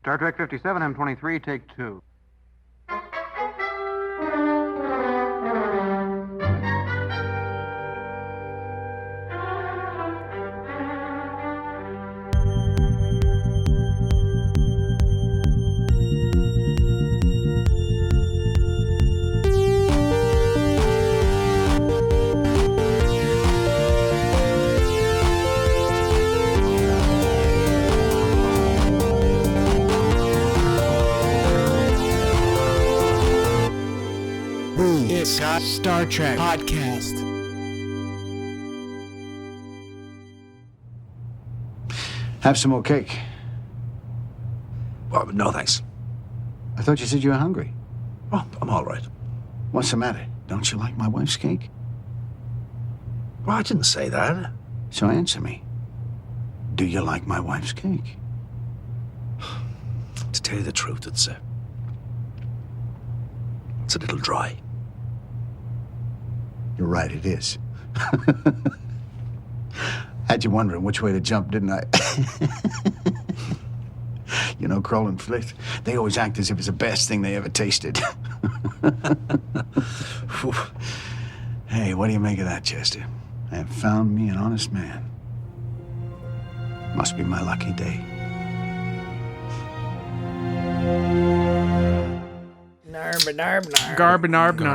Star Trek 57, M23, take 2. Star Trek podcast. Have some more cake. Well, no, thanks. I thought you said you were hungry. Oh, I'm all right. What's the matter? Don't you like my wife's cake? Well, I didn't say that. So answer me. Do you like my wife's cake? To tell you the truth, it's a little dry. You're right, it is. Had you wondering which way to jump, didn't I? You know, Kroll and Flick, they always act as if it's the best thing they ever tasted. Hey, what do you make of that, Chester? I have found me an honest man. Must be my lucky day.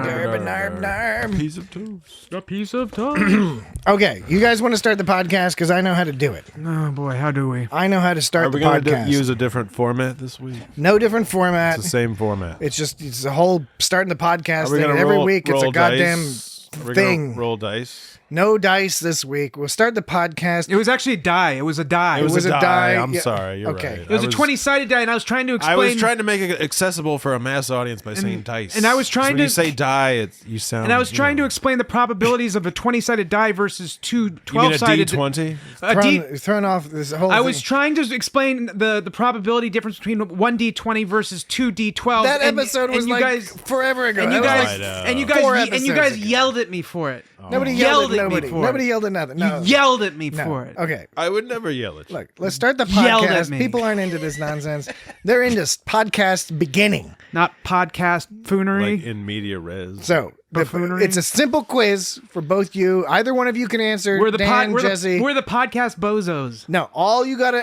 Narb. Piece of toast. A piece of toast. Okay, you guys want to start the podcast because I know how to do it. Oh boy, how do we? I know how to start Are we the going to podcast. use a different format this week? No different format. It's the same format. It's a whole starting the podcast Are we thing. gonna And every roll- week it's a roll goddamn dice? Are we thing. gonna roll dice. No dice this week. We'll start the podcast. It was actually a die. It was a die. It was a die. I'm yeah. sorry. You're Okay. right. It was a 20-sided die, and I was trying to explain. I was trying to make it accessible for a mass audience by saying dice. and I was trying when to- you say die, you sound. and I was trying to explain the probabilities of a 20-sided die versus two You mean a 12-sided. D20? Thrown off this whole I thing. was trying to explain the probability difference between one D20 versus two D12. That and- episode and was you like guys, forever ago. and you That was guys, like and you guys, 4 and you episodes guys ago. yelled at me for it. Nobody Yelled yelled at at me nobody. for it. Nobody yelled at nothing. No. You yelled at me No. for it. Okay. I would never yell at you. Look, let's start the Yelled at podcast. me. People aren't into this nonsense. They're into podcast beginning. Not podcast foonery. Like in media res. So Buffoonery? it's a simple quiz for both you. Either one of you can answer. we're the Dan, we're Jesse. we're the podcast bozos. No, all you gotta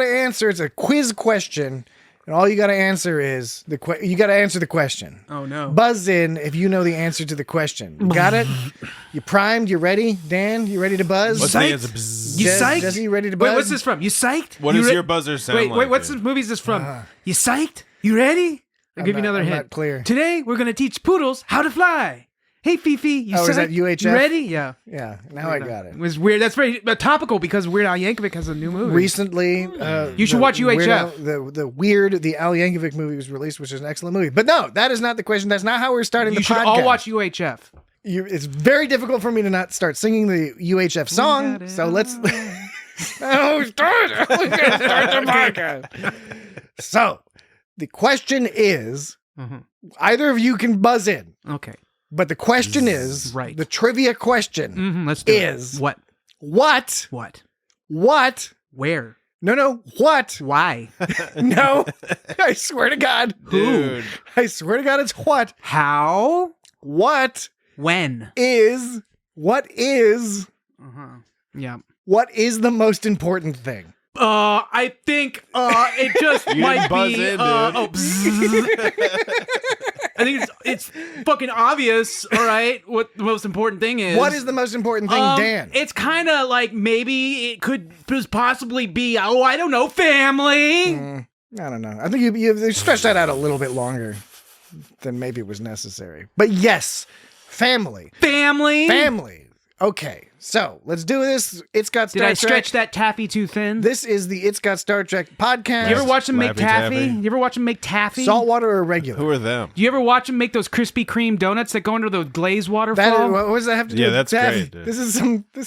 answer. It's a quiz question, and all you gotta answer is you gotta answer the question. Oh no. Buzz in if you know the answer to the question. You got it? You primed? You ready? Dan, you ready to buzz? What's the Psyched? answer? Bzzz. You psyched? Jesse, you ready to buzz? Wait, what's this from? You psyched? What You does your buzzer sound wait, like? Wait, what's dude? this movie is this from? You psyched? You ready? I'll give you another I'm hint. not clear. Today we're gonna teach poodles how to fly. Hey Fifi, you Oh, psyched? is that UHF? You ready? Yeah. Yeah, now I got it. It was weird. That's very topical because Weird Al Yankovic has a new movie. Recently, You should watch UHF. The Al Yankovic movie was released, which is an excellent movie. But no, that is not the question. That's not how we're starting You the should podcast. all watch UHF. It's very difficult for me to not start singing the UHF song. So let's. Oh, start! We're gonna start the podcast. So, the question is: either of you can buzz in, Okay. but the question is Right. the trivia question Let's do is it. What? what? What? Where? No, what? Why? No, I swear to God. Dude. I swear to God, it's what? How? What When? is Yeah. what is the most important thing? I think it just You might didn't buzz be. in, dude. I think it's fucking obvious. All right, what the most important thing is? What is the most important thing, Dan? It's kind of like maybe it could possibly be. Oh, I don't know, family. I don't know. I think you stretched that out a little bit longer than maybe was necessary. But yes, family. Family. Okay, so let's do this. It's got Star Did I Trek. stretch that taffy too thin? This is the It's Got Star Trek podcast. You ever watch them make Laffy taffy? Taffy. You ever watch them make taffy? saltwater or regular? Who are them? Do you ever watch them make those Krispy Kreme donuts that go under the glazed waterfall? What does that have to do Yeah, with that's taffy? great, dude. This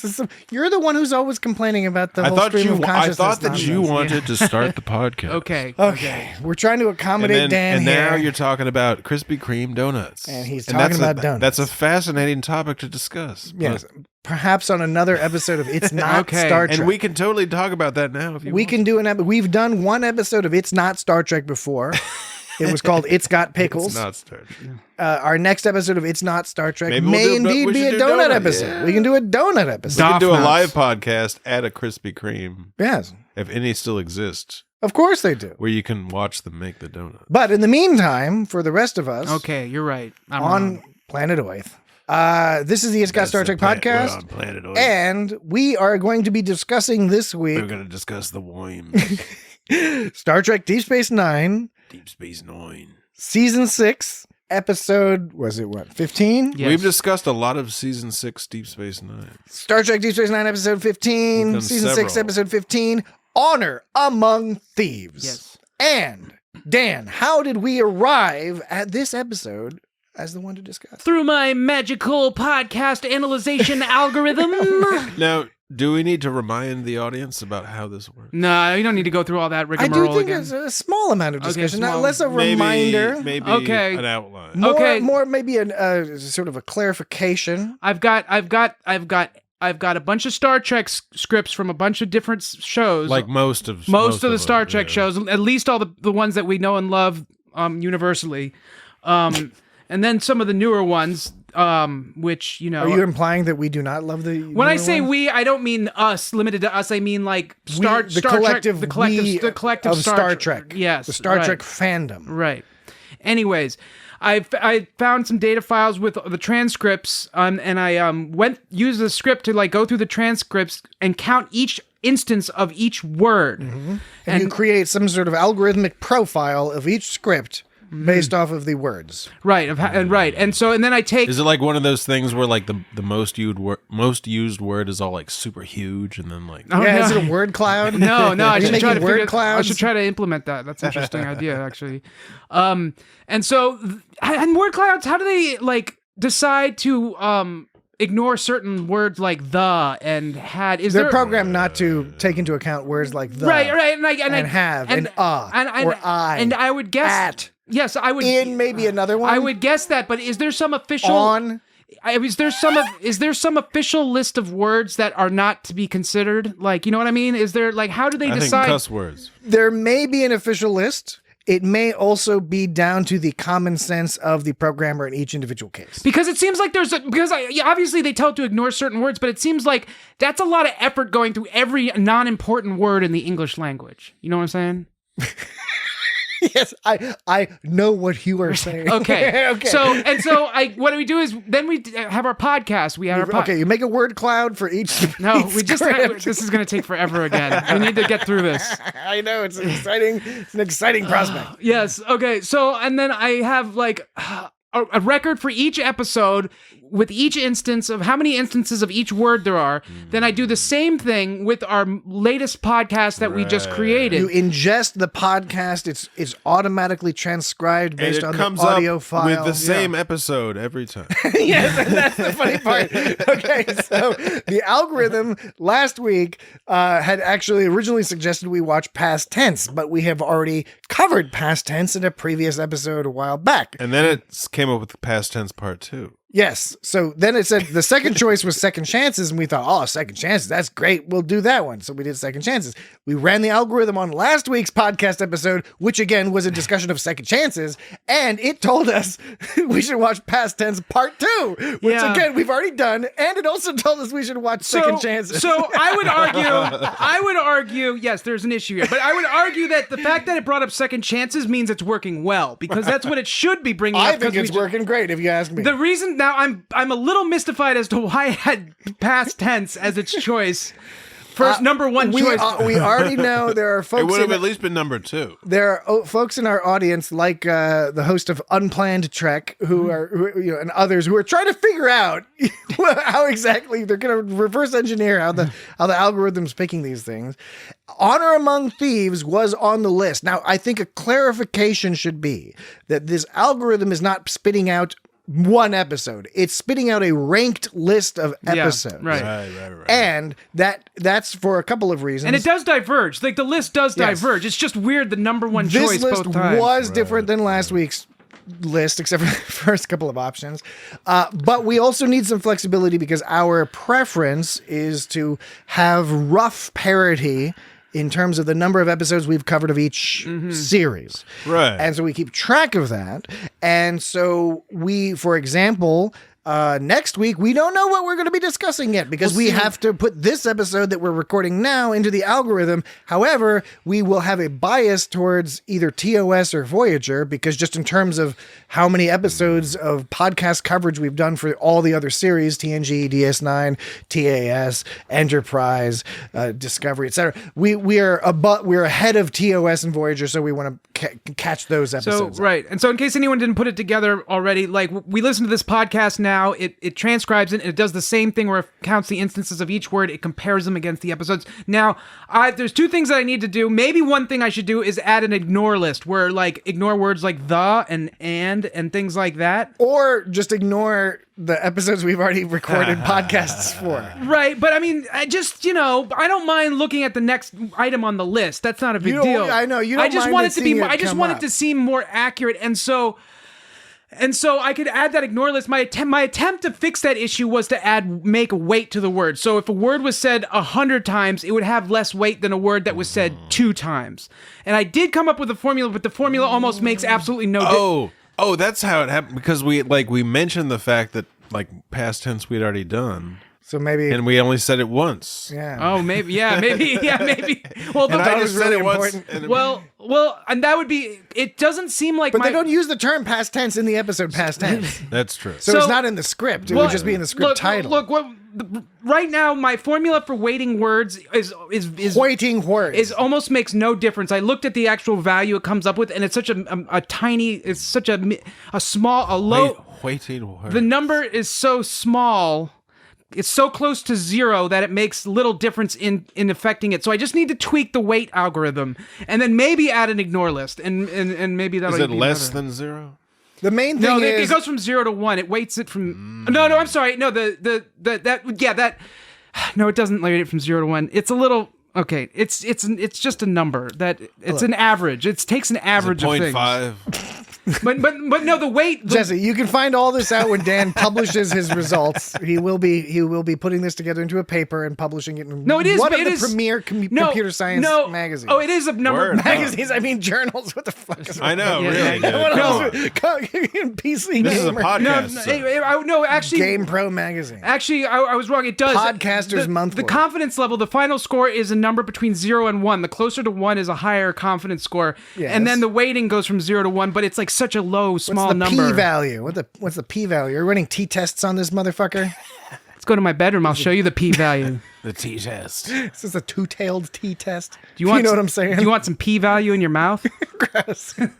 is some. You're the one who's always complaining about the I whole thought stream of consciousness. that you nonsense. wanted to start the podcast. Okay. Okay, we're trying to accommodate Dan and here. now you're talking about Krispy Kreme donuts. And he's that's talking about donuts. That's a fascinating topic to discuss. Yes, perhaps on another episode of It's Not Okay. Star Trek. And we can totally talk about that now if you We want. can do we've done one episode of It's Not Star Trek before. It was called It's Got Pickles. It's not Star Trek. Our next episode of It's Not Star Trek Maybe may we'll do- indeed we be a should do donut donut. episode. Yeah. We can do a donut episode. We can do a Doff live nuts. podcast at a Krispy Kreme, Yes, if any still exists, of course they do. where you can watch them make the donut. But in the meantime, for the rest of us, Okay, you're right. I'm on wrong. planet Earth, this is the It's Got Star Trek We're podcast, on planet Earth. and we are going to be discussing this We're week going to discuss the worms. Star Trek Deep Space Nine, Deep Space Nine. Season 6, episode, was it what, 15? Yes. We've discussed a lot of season 6 Deep Space Nine. Star Trek Deep Space Nine, episode We've 15, done season 6, several. episode 15, Honor Among Thieves. Yes. And Dan, how did we arrive at this episode as the one to discuss? Through my magical podcast analyzation algorithm. Now, do we need to remind the audience about how this works? No, you don't need to go through all that I rigmarole do think again. it's a small amount of Okay, discussion, not small. less a reminder. Maybe Okay. an outline. More, Okay. more maybe a sort of a clarification. I've got a bunch of Star Trek scripts from a bunch of different shows. Like most of the Star them, Trek yeah. shows, at least all the ones that we know and love universally. And then some of the newer ones, which, you know. Are you implying that we do not love the? when I say we, I don't mean us, limited to us. I mean like Star the Star collective, Trek, the collective of Star Trek. Yes, the Star right. Trek fandom. Right. Anyways, I found some data files with the transcripts, and I used the script to like go through the transcripts and count each instance of each word. And you create some sort of algorithmic profile of each script based off of the words. Right, and then I take. Is it like one of those things where like the most used word is all like super huge and then like Oh, Yeah, no. is it a word cloud? No, I Are you should try to making word figure. I clouds? should try to implement that. That's an interesting idea, actually. And so, and word clouds. How do they like decide to ignore certain words like the and had? Is They're there programmed not to take into account words like the, right, and have, and or I, and I would guess at, yes, I would in maybe another one. I would guess that, but is there some official on. is there some official list of words that are not to be considered? Like, you know what I mean? Is there like how do they I think decide? cuss words. There may be an official list. It may also be down to the common sense of the programmer in each individual case. Because it seems like obviously they tell it to ignore certain words, but it seems like that's a lot of effort going through every non-important word in the English language. You know what I'm saying? Yes, I know what you are saying. Okay. okay. So what do we do is then we have our podcast. We have our Okay, you make a word cloud for each. No, each we just script. this is going to take forever again. We need to get through this. I know it's an exciting prospect. Yes. Okay. So, and then I have like a record for each episode with each instance of how many instances of each word there are. Then I do the same thing with our latest podcast that we just created. You ingest the podcast; it's automatically transcribed based And it on comes the audio up file. with the same episode every time. Yes, and that's the funny part. Okay, so the algorithm last week had actually originally suggested we watch past tense, but we have already covered past tense in a previous episode a while back. And then it came up with past tense part 2. Yes. So then it said the second choice was second chances, and we thought, oh, second chances, that's great. We'll do that one. So we did second chances. We ran the algorithm on last week's podcast episode, which again was a discussion of second chances, and it told us we should watch past tense part 2, which Yeah. again we've already done, and it also told us we should watch second chances. So I would argue, yes, there's an issue here, but I would argue that the fact that it brought up second chances means it's working well, because that's what it should be bringing up. I think 'cause it's working great if you ask me. The reason now I'm a little mystified as to why it had past tense as its choice. First number one choice. We already know there are It folks would have in at least been number 2. There are folks in our audience, like the host of Unplanned Trek, who and others who are trying to figure out how exactly they're going to reverse engineer how the algorithm's picking these things. Honor Among Thieves was on the list. Now, I think a clarification should be that this algorithm is not spitting out one episode. It's spitting out a ranked list of episodes. right. Right. And that's for a couple of reasons. And it does diverge. Like the list does Yes. diverge. It's just weird the number one This choice list both times. was different than last week's list, except for the first couple of options. But we also need some flexibility because our preference is to have rough parity in terms of the number of episodes we've covered of each series. Right. And so we keep track of that. And so we, for example, next week, we don't know what we're going to be discussing yet because we have to put this episode that we're recording now into the algorithm. However, we will have a bias towards either TOS or Voyager because just in terms of how many episodes of podcast coverage we've done for all the other series, TNG, DS9, TAS, Enterprise, Discovery, etc. We're ahead of TOS and Voyager, so we want to catch those episodes. So, right. And so in case anyone didn't put it together already, like we listen to this podcast now, it transcribes it, and it does the same thing where it counts the instances of each word, it compares them against the episodes. Now, there's two things that I need to do. Maybe one thing I should do is add an ignore list where like ignore words like the and things like that. Or just ignore the episodes we've already recorded podcasts for. Right, but I mean, I just, I don't mind looking at the next item on the list. That's not a big deal. I know, you don't I just mind want it to be seeing I just come want up. it to seem more accurate, and so I could add that ignore list. My attempt to fix that issue was to make a weight to the word. So if a word was said 100 times, it would have less weight than a word that was said 2 times. And I did come up with a formula, but the formula almost makes absolutely no difference. Oh, that's how it happened because we mentioned the fact that like past tense we'd already done. So maybe, and we only said it once. Yeah. Oh, maybe. Well, and I just said it once. Well, and that would be. It doesn't seem like. But they don't use the term past tense in the episode past tense. That's true. So it's not in the script. It would just be in the script title. Look, right now my formula for weighting words is weighting words. Is almost makes no difference. I looked at the actual value it comes up with, and it's such a tiny. It's such a low. Weighting words. The number is so small. It's so close to 0 that it makes little difference in affecting it. So I just need to tweak the weight algorithm and then maybe add an ignore list and maybe that'll be Is it less better. than 0? The main thing is it goes from 0 to 1. It weights it from No, I'm sorry. No, that no, it doesn't weight it from 0 to 1. It's a little okay. It's just a number that it's an average. It takes an average of things. 0.5. But no, the weight. Jesse, you can find all this out when Dan publishes his results. He will be putting this together into a paper and publishing it in one of the premier computer science magazines. Oh, it is a number of magazines. I mean journals. What the fuck? I know, really. PC. This is a podcast. No, actually, Game Pro magazine. Actually, I was wrong. It does. Podcasters Monthly. The confidence level, the final score is a number between 0 and 1. The closer to 1 is a higher confidence score, and then the weighting goes from 0 to 1. But it's like such a low, small number. What's the p-value? What's the p-value? Are you running t-tests on this motherfucker? Let's go to my bedroom. I'll show you the p-value. The t-test. This is a two-tailed t-test. Do you know what I'm saying? Do you want some p-value in your mouth? Gross. I'm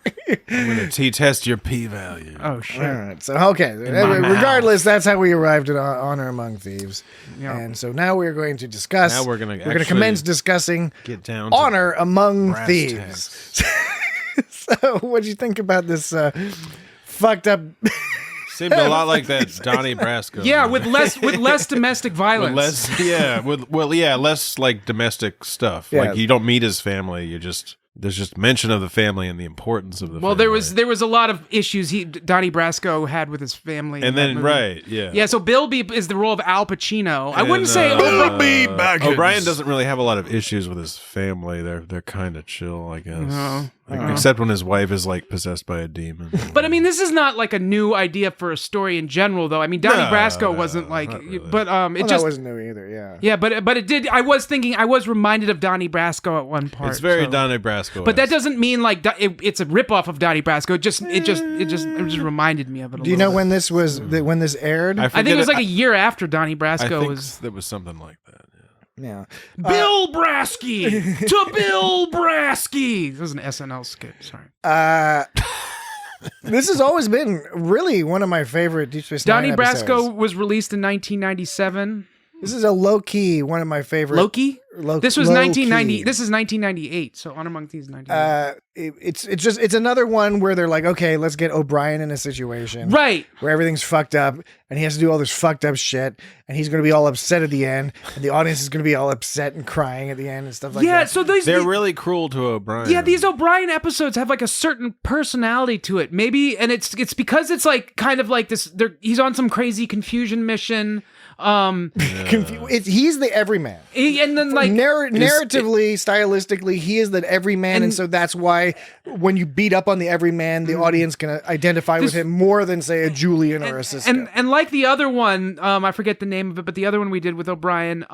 going to t-test your p-value. Oh, shit. All right. So, okay. Regardless, that's how we arrived at Honor Among Thieves. Yeah. And so now we're going to discuss. Now we're going to commence discussing get down to Honor Among Thieves. So, what'd you think about this fucked up? Seemed a lot like that Donnie Brasco. Yeah, with less domestic violence. Less like domestic stuff. Yeah. Like you don't meet his family. There's just mention of the family and the importance of the family. Well, there was a lot of issues Donnie Brasco had with his family. And then Yeah, so Bilby is the role of Al Pacino. I wouldn't say Bilby Baggins. O'Brien doesn't really have a lot of issues with his family. They're kind of chill, I guess. Except when his wife is like possessed by a demon. But I mean, this is not like a new idea for a story in general, though. I mean, Donnie Brasco wasn't like, really. But that wasn't new either. Yeah. Yeah, but it did. I was reminded of Donnie Brasco at one part. It's very Donnie Brasco. But that doesn't mean like it's a ripoff of Donnie Brasco. It just reminded me of it. Do you know when this was? When this aired? I think it was like a year after Donnie Brasco was. There was something like that. Yeah. Bill Brasky to Bill Brasky. This was an SNL skit. Sorry. This has always been really one of my favorite Deep Space Nine Donnie episodes. Brasco was released in 1997. This is a low key one of my favorite. Loki. This was low 1990. key. This is 1998. So Honor Among Thieves 1998. It's another one where they're like, okay, let's get O'Brien in a situation Right. where everything's fucked up and he has to do all this fucked up shit and he's going to be all upset at the end and the audience is going to be all upset and crying at the end and stuff like that. Yeah. So They're really cruel to O'Brien. Yeah, these O'Brien episodes have like a certain personality to it. Maybe, and it's because it's like kind of like this. He's on some crazy confusion mission. He's the everyman. And then like Narratively, stylistically, he is the everyman, and so that's why when you beat up on the everyman, the audience can identify with him more than say a Julian or a Sisko. And like the other one, I forget the name of it, but the other one we did with O'Brien,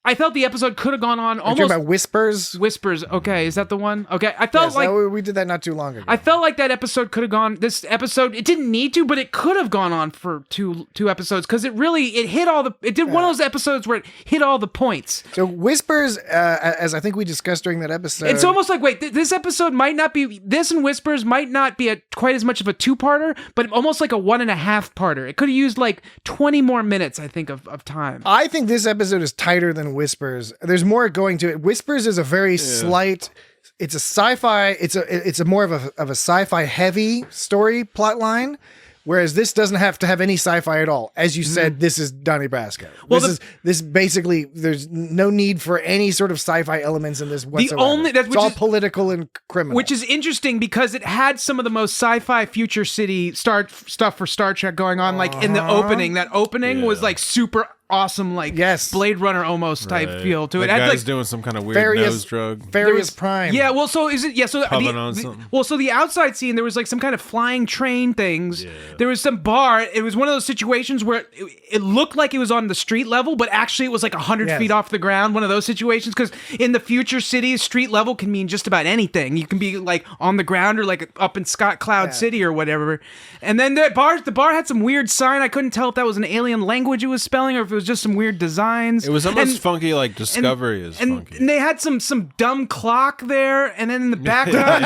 I felt the episode could have gone on Are you talking about Whispers? Whispers. Okay, is that the one? Okay, I felt we did that not too long ago. I felt like that episode could have gone. This episode, it didn't need to, but it could have gone on for two episodes because it hit all the. It did one of those episodes where it hit all the points. So Whispers, as I think we discussed during that episode, it's almost like this episode might not be. This and Whispers might not be quite as much of a 2-parter, but almost like a 1.5-parter. It could have used like 20 more minutes, I think, of time. I think this episode is tighter than Whispers. There's more going to it. Whispers is a very slight. It's a sci-fi. It's a more of a sci-fi heavy story plot line. Whereas this doesn't have to have any sci-fi at all. As you said, this is Donnie Brasco. Well, this basically, there's no need for any sort of sci-fi elements in this whatsoever. It's all political and criminal. Which is interesting because it had some of the most sci-fi future city stuff for Star Trek going on, like in the opening. That opening was like super awesome, like Blade Runner almost type feel to it. The It had, guy's like, doing some kind of weird nose drug. Various Prime. Yeah, well, so is it? Yeah, so something. the outside scene, there was like some kind of flying train things. Yeah. There was some bar. It was one of those situations where it looked like it was on the street level, but actually it was like 100 feet off the ground. One of those situations, because in the future cities, street level can mean just about anything. You can be like on the ground or like up in Scott Cloud City or whatever. And then the bar had some weird sign. I couldn't tell if that was an alien language it was spelling or if it was just some weird designs. It was almost funky, like Discovery is funky. And they had some dumb clock there, and then in the background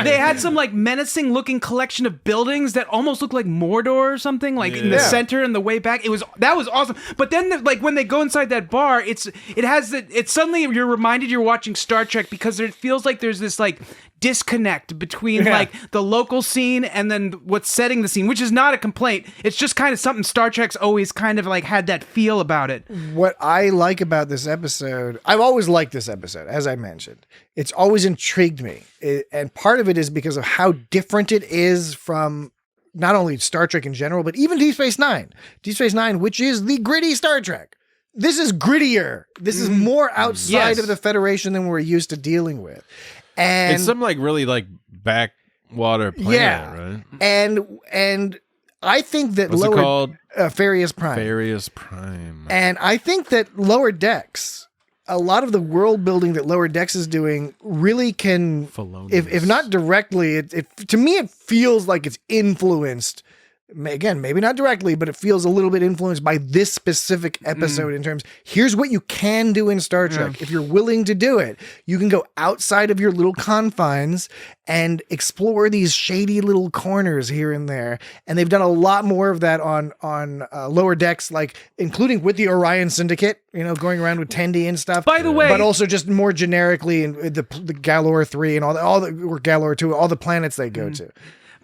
they had some like menacing looking collection of buildings that almost looked like Mordor or something, like in the center and the way back. That was awesome. But then like when they go inside that bar, it's suddenly you're reminded you're watching Star Trek because it feels like there's this like disconnect between like the local scene and then what's setting the scene, which is not a complaint. It's just kind of something Star Trek's always kind of like had that feel about it. What I like about this episode, I've always liked this episode, as I mentioned. It's always intrigued me. And part of it is because of how different it is from not only Star Trek in general, but even Deep Space Nine. Deep Space Nine, which is the gritty Star Trek. This is grittier. This is more outside of the Federation than we're used to dealing with. And it's some like really like backwater planet, right? And I think that What's it called? Farius Prime. Farius Prime. And I think that Lower Decks, a lot of the world building that Lower Decks is doing really can, if not directly, it to me it feels like it's influenced. Again, maybe not directly, but it feels a little bit influenced by this specific episode in terms, here's what you can do in Star Trek. If you're willing to do it, you can go outside of your little confines and explore these shady little corners here and there. And they've done a lot more of that on Lower Decks, like including with the Orion Syndicate, going around with Tendi and stuff. By the way, but also just more generically in the Galor 3 and or Galor 2, all the planets they go to.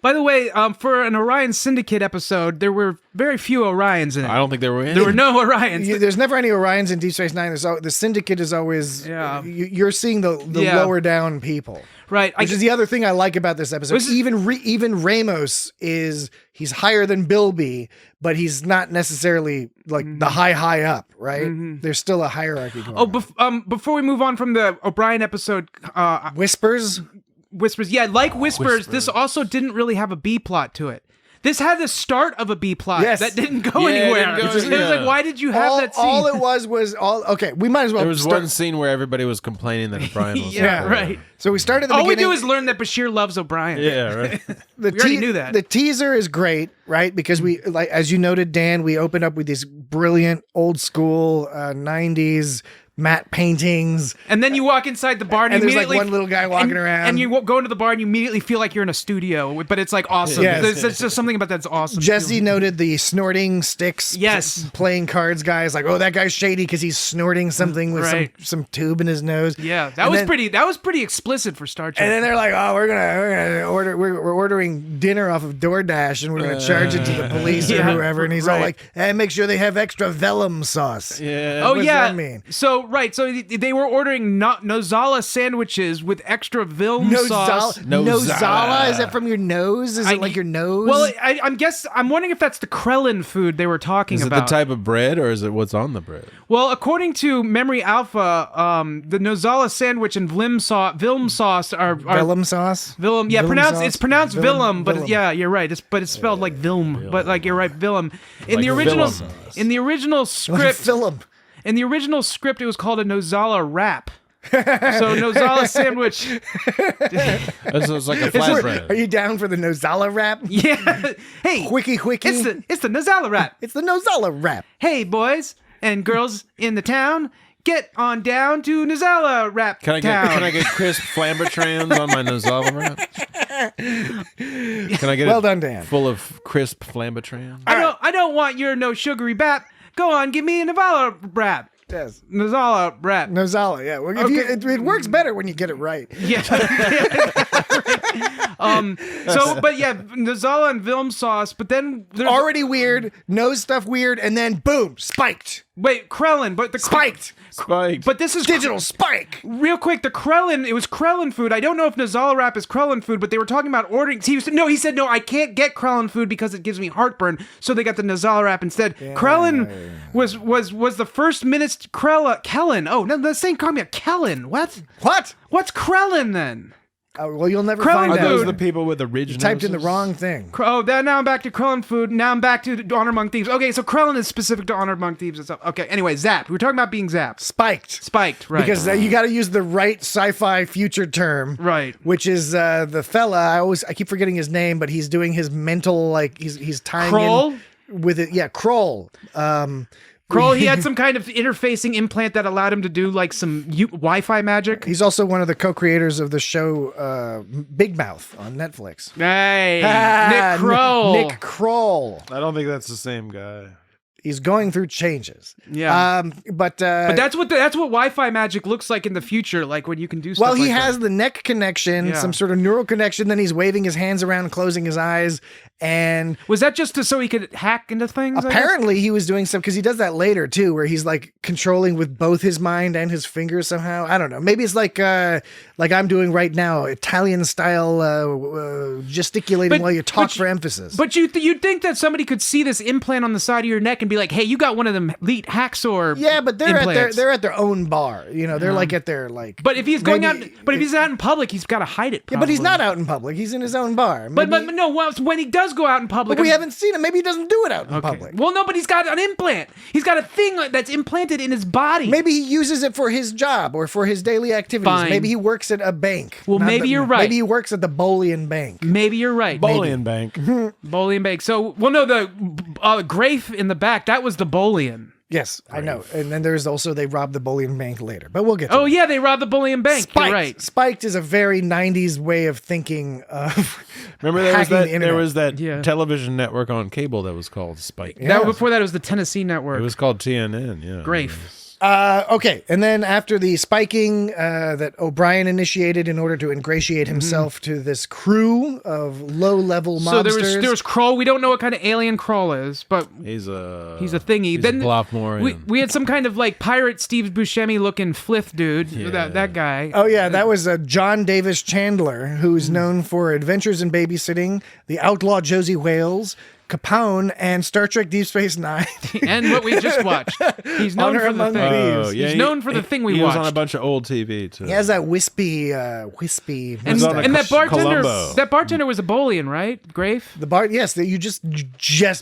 By the way, for an Orion Syndicate episode, there were very few Orions in it. I don't think there were any. There were no Orions. There's never any Orions in Deep Space Nine. The Syndicate is always... You're seeing the lower down people. Right. Which is the other thing I like about this episode. Even Ramos he's higher than Bilby, but he's not necessarily like the high up, right? There's still a hierarchy going on. Before we move on from the O'Brien episode... Whispers, like Whispers, this also didn't really have a B plot to it. This had the start of a B plot that didn't go anywhere. It was like, why did you have that scene? All it was okay, we might as well There was one scene where everybody was complaining that O'Brien was right. So we started at the beginning. All we do is learn that Bashir loves O'Brien. Yeah, right. We already knew that. The teaser is great, right? Because we, like as you noted, Dan, we opened up with this brilliant old school 90s matte paintings. And then you walk inside the bar and And you there's, like, immediately one little guy walking around. And you go into the bar and you immediately feel like you're in a studio, but it's like awesome. Yes. There's just something about that's awesome. Jesse noted the snorting sticks. Yes. Playing cards guy is like, oh, that guy's shady because he's snorting something with Right. some tube in his nose. Yeah, that And was then- That was pretty explicit for Star Trek. And then they're like, oh, we're ordering dinner off of DoorDash and we're gonna charge it to the police or Yeah, whoever. And he's all right. like, and make sure they have extra vellum sauce. Yeah. Oh What does yeah. that mean? So they were ordering nozala sandwiches with extra Vilm sauce. Nozala? Is that from your nose? Is it like your nose? Well, I'm wondering if that's the Krellin food they were talking Is it about. the type of bread or is it what's on the bread? Well, according to Memory Alpha, the nozala sandwich and Vilm sauce are vellum sauce. Vilm, yeah, Vellum it's sauce? pronounced Vellum, Vilm, but Vellum. yeah, you're right. It's spelled like Vilm, but like you're right, Vilm. In the original script, Vellum. in the original script, it was called a nozala wrap. So nozala sandwich. It's like a flatbread. Are you down for the Nozala wrap? Yeah. Hey, Quickie. it's the nozala wrap. It's the Nozala wrap. Hey, boys and girls in the town, get on down to Nozala Wrap Can I Town. get crisp flambertrans on my nozala wrap? Can I get Well it done, Dan. full of crisp flambertrans? I don't want your no sugary bap. Go on, give me a Nozala Wrap. Yes. Nozala Wrap. Nozala, yeah. Well, it works better when you get it right. Yeah. But yeah, Nozala and Vilm sauce, but then there's Already weird, knows stuff weird, and then boom, spiked. wait, Krellin, but the Spiked. Spiked. But this is Digital spike. real quick, the Krellin, it was Krellin food. I don't know if Nozala Wrap is Krellin food, but they were talking about ordering. He said, no, I can't get Krellin food because it gives me heartburn. So they got the Nozala Wrap instead. Krellin was the first minutes Kellen. Oh, no, the same call me a Kellen. What? What? What's Krellin then? Well, you'll never Krellin find Are out. those food. the people with originals? Typed in the wrong thing. Oh, now I'm back to Krellin food. Now I'm back to Honor Among Thieves. Okay, so Krellin is specific to Honor Among Thieves and stuff. Okay, anyway, zapped. We were talking about being zapped. Spiked, right. Because you got to use the right sci-fi future term, Right. Which is the fella. I keep forgetting his name, but he's doing his mental he's tying Kroll? in with it. Yeah, Kroll. Kroll, he had some kind of interfacing implant that allowed him to do like some Wi-Fi magic. He's also one of the co-creators of the show Big Mouth on Netflix. Hey, Nick Kroll. Nick Kroll. I don't think that's the same guy. He's going through changes. Yeah. But But that's what Wi-Fi magic looks like in the future, like when you can do stuff. well, he like has that. the neck connection, Yeah. some sort of neural connection. Then he's waving his hands around, closing his eyes, and Was that just so he could hack into things? I guess? apparently he was doing stuff because he does that later too, where he's like controlling with both his mind and his fingers somehow. I don't know. Maybe it's like I'm doing right now, Italian style gesticulating while you talk for emphasis. But you'd think that somebody could see this implant on the side of your neck and be like, "Hey, you got one of them elite hacksaw yeah, but they're implants. at their own bar. You know, they're like at their like. But if he's going maybe- out, but if he's out in public, he's got to hide it. yeah, but he's probably. not out in public. He's in his own bar. But Maybe- no, when he does go out in public, but we haven't seen him. Maybe he doesn't do it out in Okay. public. Well, no, but he's got an implant. He's got a thing that's implanted in his body. Maybe he uses it for his job or for his daily activities. Fine. Maybe he works at a bank. Well, maybe you're right. Maybe he works at the Bolian Bank. Maybe you're right. Bolian Bank. Bolian Bank. So, well, no, the Grafe in the back, that was the Bolian. Yes, I know. And then there's also they robbed the Bolian Bank later. But we'll get to Oh, that. yeah, they robbed the Bolian Bank. Spiked. You're right. Spiked is a very 90s way of thinking of Remember there was hacking the that internet. Yeah. television network on cable that was called Spike. Yeah. Before that, it was the Tennessee Network. It was called TNN, yeah. Grafe. Okay, and then after the spiking that O'Brien initiated in order to ingratiate himself to this crew of low-level mobsters. So there was Kroll. We don't know what kind of alien Kroll is, but He's a thingy. He's Then a Glophmorian. we had some kind of like pirate Steve Buscemi looking flith dude. Yeah. That guy. Oh yeah, that was John Davis Chandler, who's known for Adventures in Babysitting, The Outlaw Josie Wales, Capone, and Star Trek Deep Space Nine. And what we just watched. He's known Honor for the Among thing. Thieves. He's known for the thing we he watched. was on a bunch of old TV too. He has that wispy And, was on a and that bartender, Columbo. that bartender was a Bolian, right? Grafe. the bar. Yes, that you just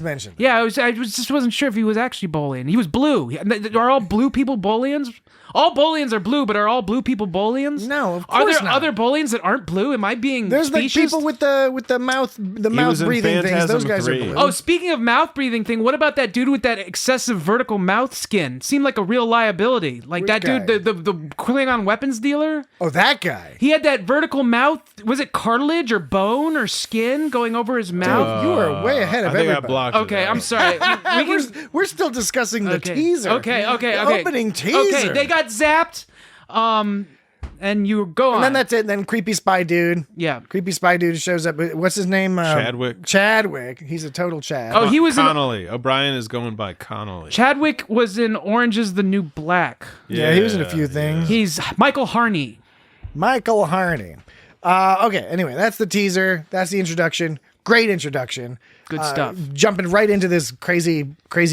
mentioned. Yeah, I just wasn't sure if he was actually Bolian. He was blue. Are all blue people Bolians? all Bolians are blue, but are all blue people Bolians? No, of Are course there not. other Bolians that aren't blue? Am I being There's the specious? people with the mouth was in breathing things. Those Phantasm guys are 3. blue. Oh, speaking of mouth breathing thing, what about that dude with that excessive vertical mouth skin? Seemed like a real liability. Like Which that guy? dude, the Klingon weapons dealer. Oh, that guy. He had that vertical mouth. Was it cartilage or bone or skin going over his mouth? You are way ahead of I think I everybody. blocked it Okay, out. I'm sorry. We're still discussing the teaser. Okay. The opening teaser. Okay, they got zapped. And you go on. And then that's it. And then creepy spy dude. Yeah. Creepy spy dude shows up. What's his name? Chadwick. Chadwick. He's a total Chad. Oh, he was in. Connolly. O'Brien is going by Connolly. Chadwick was in Orange is the New Black. Yeah, he was in a few things. He's Michael Harney. Michael Harney. Okay, anyway, that's the teaser. That's the introduction. Great introduction. Good stuff. Jumping right into this crazy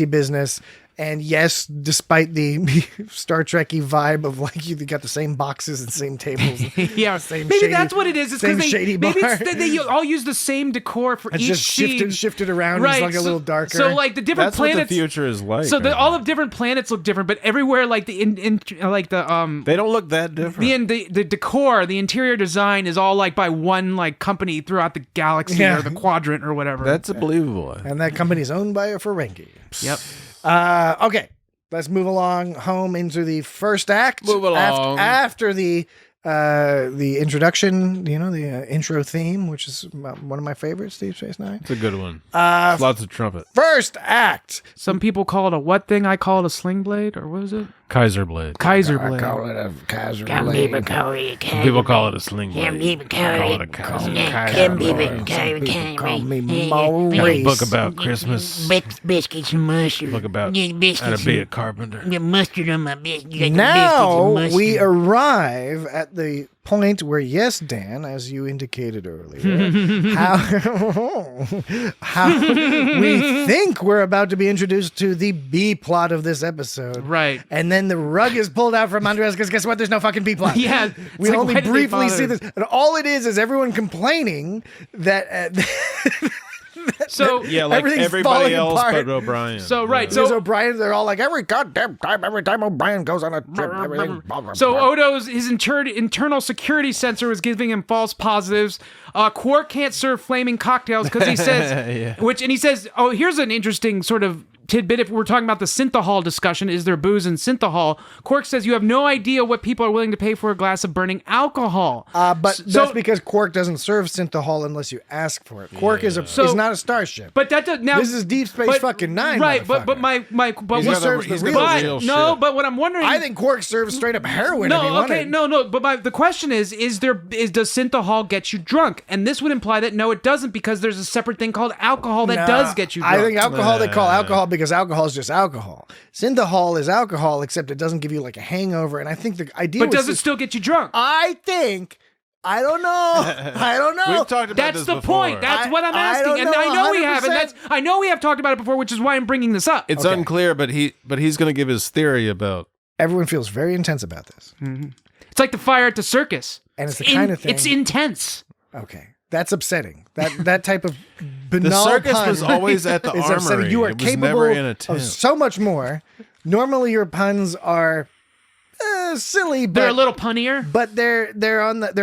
business. And yes, despite the Star Trek-y vibe of like you got the same boxes and same tables. Yeah, same maybe shady, that's what it is. It's same because shady maybe bar. it's that they all use the same decor for It's each just scene. shifted around. Right, It's like a little darker. So like the different That's what planets. the future is like. So right all now. the different planets look different, but everywhere like the They don't look that different. the decor, the interior design is all like by one like company throughout the galaxy Yeah. or the quadrant or whatever. That's believable. And that company's owned by a Ferengi. Yep. Okay, let's move along home into the first act. Move along. After the introduction, the intro theme, which is one of my favorites, Deep Space Nine. It's a good one. Lots of trumpet. First act. Some people call it a what thing? I call it a sling blade, or what is it? Kaiser Blade. Kaiser blade. it a Kaiser People call it a sling blade. I call it a Kaiser Blade. Call me A Maurice. book about Christmas. Biscuits and mustard. Book about Just biscuits how to be a and- carpenter. The mustard on my biscuit. You got the Now biscuits and we mustard. arrive at the point where, yes, Dan, as you indicated earlier, how we think we're about to be introduced to the B plot of this episode. Right. And then the rug is pulled out from under us because guess what? There's no fucking B plot. Yeah, We it's like, only why did they briefly see bother? this. And all it is everyone complaining that So Yeah, like Everything's everybody falling else apart. but O'Brien. So, right, there's so- O'Brien, they're all like, every goddamn time, every time O'Brien goes on a trip, everything. So Odo's his internal security sensor was giving him false positives. Quark can't serve flaming cocktails because he says, and he says, oh, here's an interesting sort of tidbit. If we're talking about the synthahol discussion, is there booze in synthahol? Quark says you have no idea what people are willing to pay for a glass of burning alcohol. But So- that's because Quark doesn't serve synthahol unless you ask for it. Quark is not a starship. But that does now. This is Deep Space fucking Nine, right? But motherfucker. but He's what got serves he's the got real the but shit. but what I'm wondering, I think Quark serves straight up heroin. if he no, okay, wanted. but the question is does synthahol get you drunk? And this would imply that no, it doesn't, because there's a separate thing called alcohol that Nah, does get you drunk. I think alcohol they call alcohol because alcohol is just alcohol. Synthahol is alcohol, except it doesn't give you like a hangover. And I think the idea But was does it still get you drunk? I don't know. We've talked about That's this the before. point. That's what I'm I asking, don't and know I know we have, and 100%. I know we have talked about it before, which is why I'm bringing this up. It's unclear, but he's going to give his theory about. Everyone feels very intense about this. It's like the fire at the circus. And it's the kind of thing. It's intense. Okay. That's upsetting. That type of The banal circus pun was always at the is upsetting. armory. You are It was capable never in a tent. of so much more. Normally your puns are silly, They're a but little punnier. they're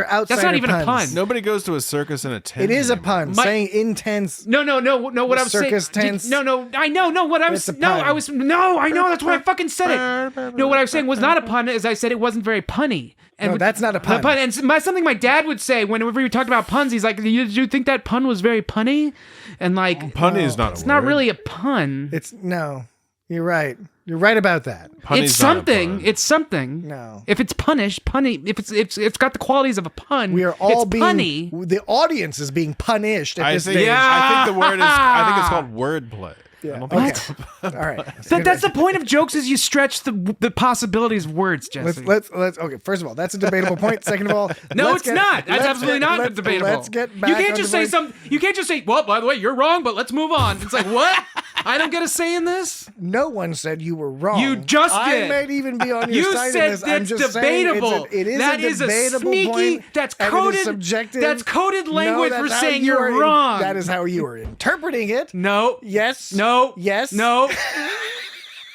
outside. That's not even a puns. pun. Nobody goes to a circus in a tent. It is a anymore. pun. My- saying intense. No. What I'm saying. circus tents. No. I know. What I was. It's a No, pun. I was. No, I know. That's why I fucking said it. No, what I was saying was not a pun. As I said, it wasn't very punny. And No, that's not a pun. And something my dad would say whenever we talked about puns, he's like, "Did you think that pun was very punny?" And like, Punny is not a it's word. not really a pun. It's no. You're right. You're right about that. Punny's It's not a something. pun. It's something. No. If it's punny. If it's got the qualities of a pun. We are all it's being punny. the audience is being punished at I this think, stage. I think the word is. I think it's called wordplay. I don't think Okay. All right. That's the point of jokes, is you stretch the possibilities of words, Jesse. Let's okay. First of all, that's a debatable point. Second of all, No, let's it's get- not. That's let's absolutely get- not let's- debatable. Let's get back. You can't on just the say board. some. You can't just say, "Well, by the way, you're wrong, but let's move on." It's like, what? I don't get a say in this. No one said you were wrong. You just I did. might even be on your You side said in this. I'm that's just saying debatable. it is That a is a debatable sneaky. point. That's and it is coded. subjective. That's coded No, language that's for how saying you you're are wrong. That is how you are interpreting it. No. Yes. No. Yes. No.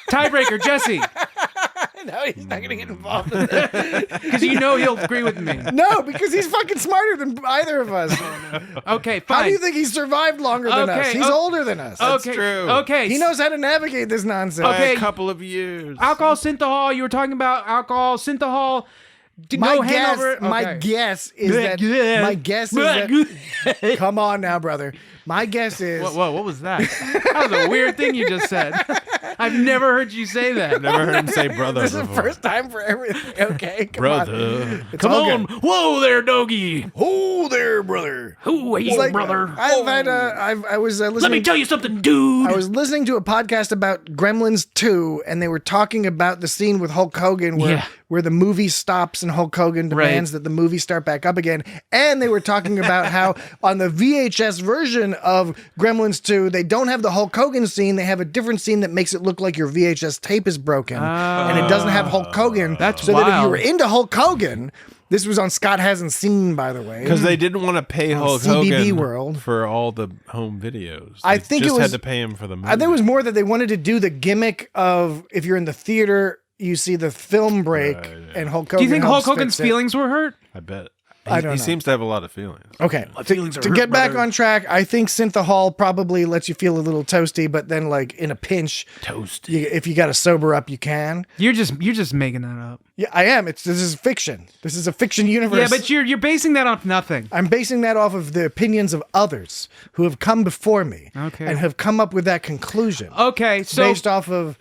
Tiebreaker, Jesse. No, he's not going to get involved in that. Because you know he'll agree with me. No, because he's fucking smarter than either of us. Okay, fine. How do you think he's survived longer than us? Okay, He's older than us. Okay, true. okay. He knows how to navigate this nonsense. Okay. A couple of years. Alcohol synthahol. You were talking about alcohol synthahol. My guess is that. Come on now, brother. My guess is. Whoa, what was that? That was a weird thing you just said. I've never heard you say that. Never heard him say brother This is the before. first time for everything. Okay, come Brother. on. It's Come all on. good. Whoa there, doggy. Oh there, brother. Who are you, It's like, brother? I was listening. Let me tell you something, dude. I was listening to a podcast about Gremlins 2, and they were talking about the scene with Hulk Hogan where the movie stops and Hulk Hogan demands that the movie start back up again. And they were talking about how on the VHS version of Gremlins 2, they don't have the Hulk Hogan scene. They have a different scene that makes it look like your VHS tape is broken. And it doesn't have Hulk Hogan. That's so that if you wild. were into Hulk Hogan, this was on Scott Hasn't Seen, by the way. Because they didn't want to pay Hulk CBB Hogan World. for all the home videos. I They think just it was- had to pay him for the movie. I think it was more that they wanted to do the gimmick of if you're in the theater, you see the film break and Hulk Hogan. Do you think Hulk helps Hogan's fix it. feelings were hurt? I bet. I don't He know. seems to have a lot of feelings. Okay, feelings are to hurt, get back brother. on track, I think synthahol probably lets you feel a little toasty, but then like in a pinch, Toast. if you got to sober up, you can. You're just making that up. Yeah, I am. This is fiction. This is a fiction universe. Yeah, but you're basing that off nothing. I'm basing that off of the opinions of others who have come before me Okay. and have come up with that conclusion Okay, so based off of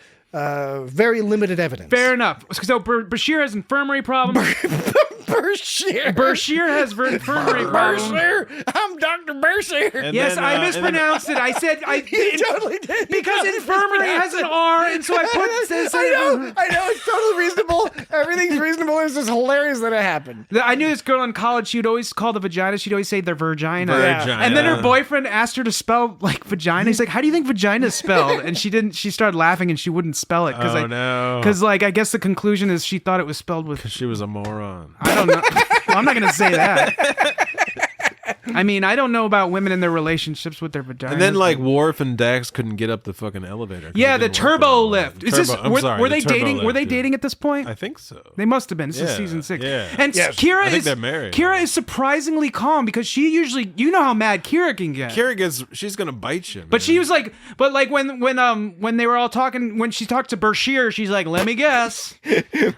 very limited evidence. fair enough. So Bashir has infirmary problems. Berkshire. Bashir has infirmary problems. Berkshire. I'm Dr. Berkshire. And Yes, then, I and then- mispronounced it. I said I You totally did. because You totally infirmary has an R, and so I put. I know, it's totally reasonable. Everything's reasonable. It's just hilarious that it happened. I knew this girl in college. She'd always call the vagina. She'd always say their vagina. Vagina. And then her boyfriend asked her to spell like vagina. He's like, "How do you think vagina is spelled?" And she didn't. She started laughing and she wouldn't spell it because no. because like I guess the conclusion is she thought it was spelled with. She was a moron. I don't know. Well, I'm not gonna say that. I mean, I don't know about women and their relationships with their vaginas. And then like Worf and Dax couldn't get up the fucking elevator. 'cause yeah, it the didn't work turbo well. lift. Is this I'm were, sorry, were the they turbo dating? Were they lift, yeah. dating at this point? I think so. They must have been. This is Yeah, season 6. yeah. And Yes. Kira I think is they're married. Kira is surprisingly calm because she usually, you know how mad Kira can get. Kira gets, she's gonna bite you. But man. she was like, but like when they were all talking, when she talked to Bashir, she's like, "Let me guess,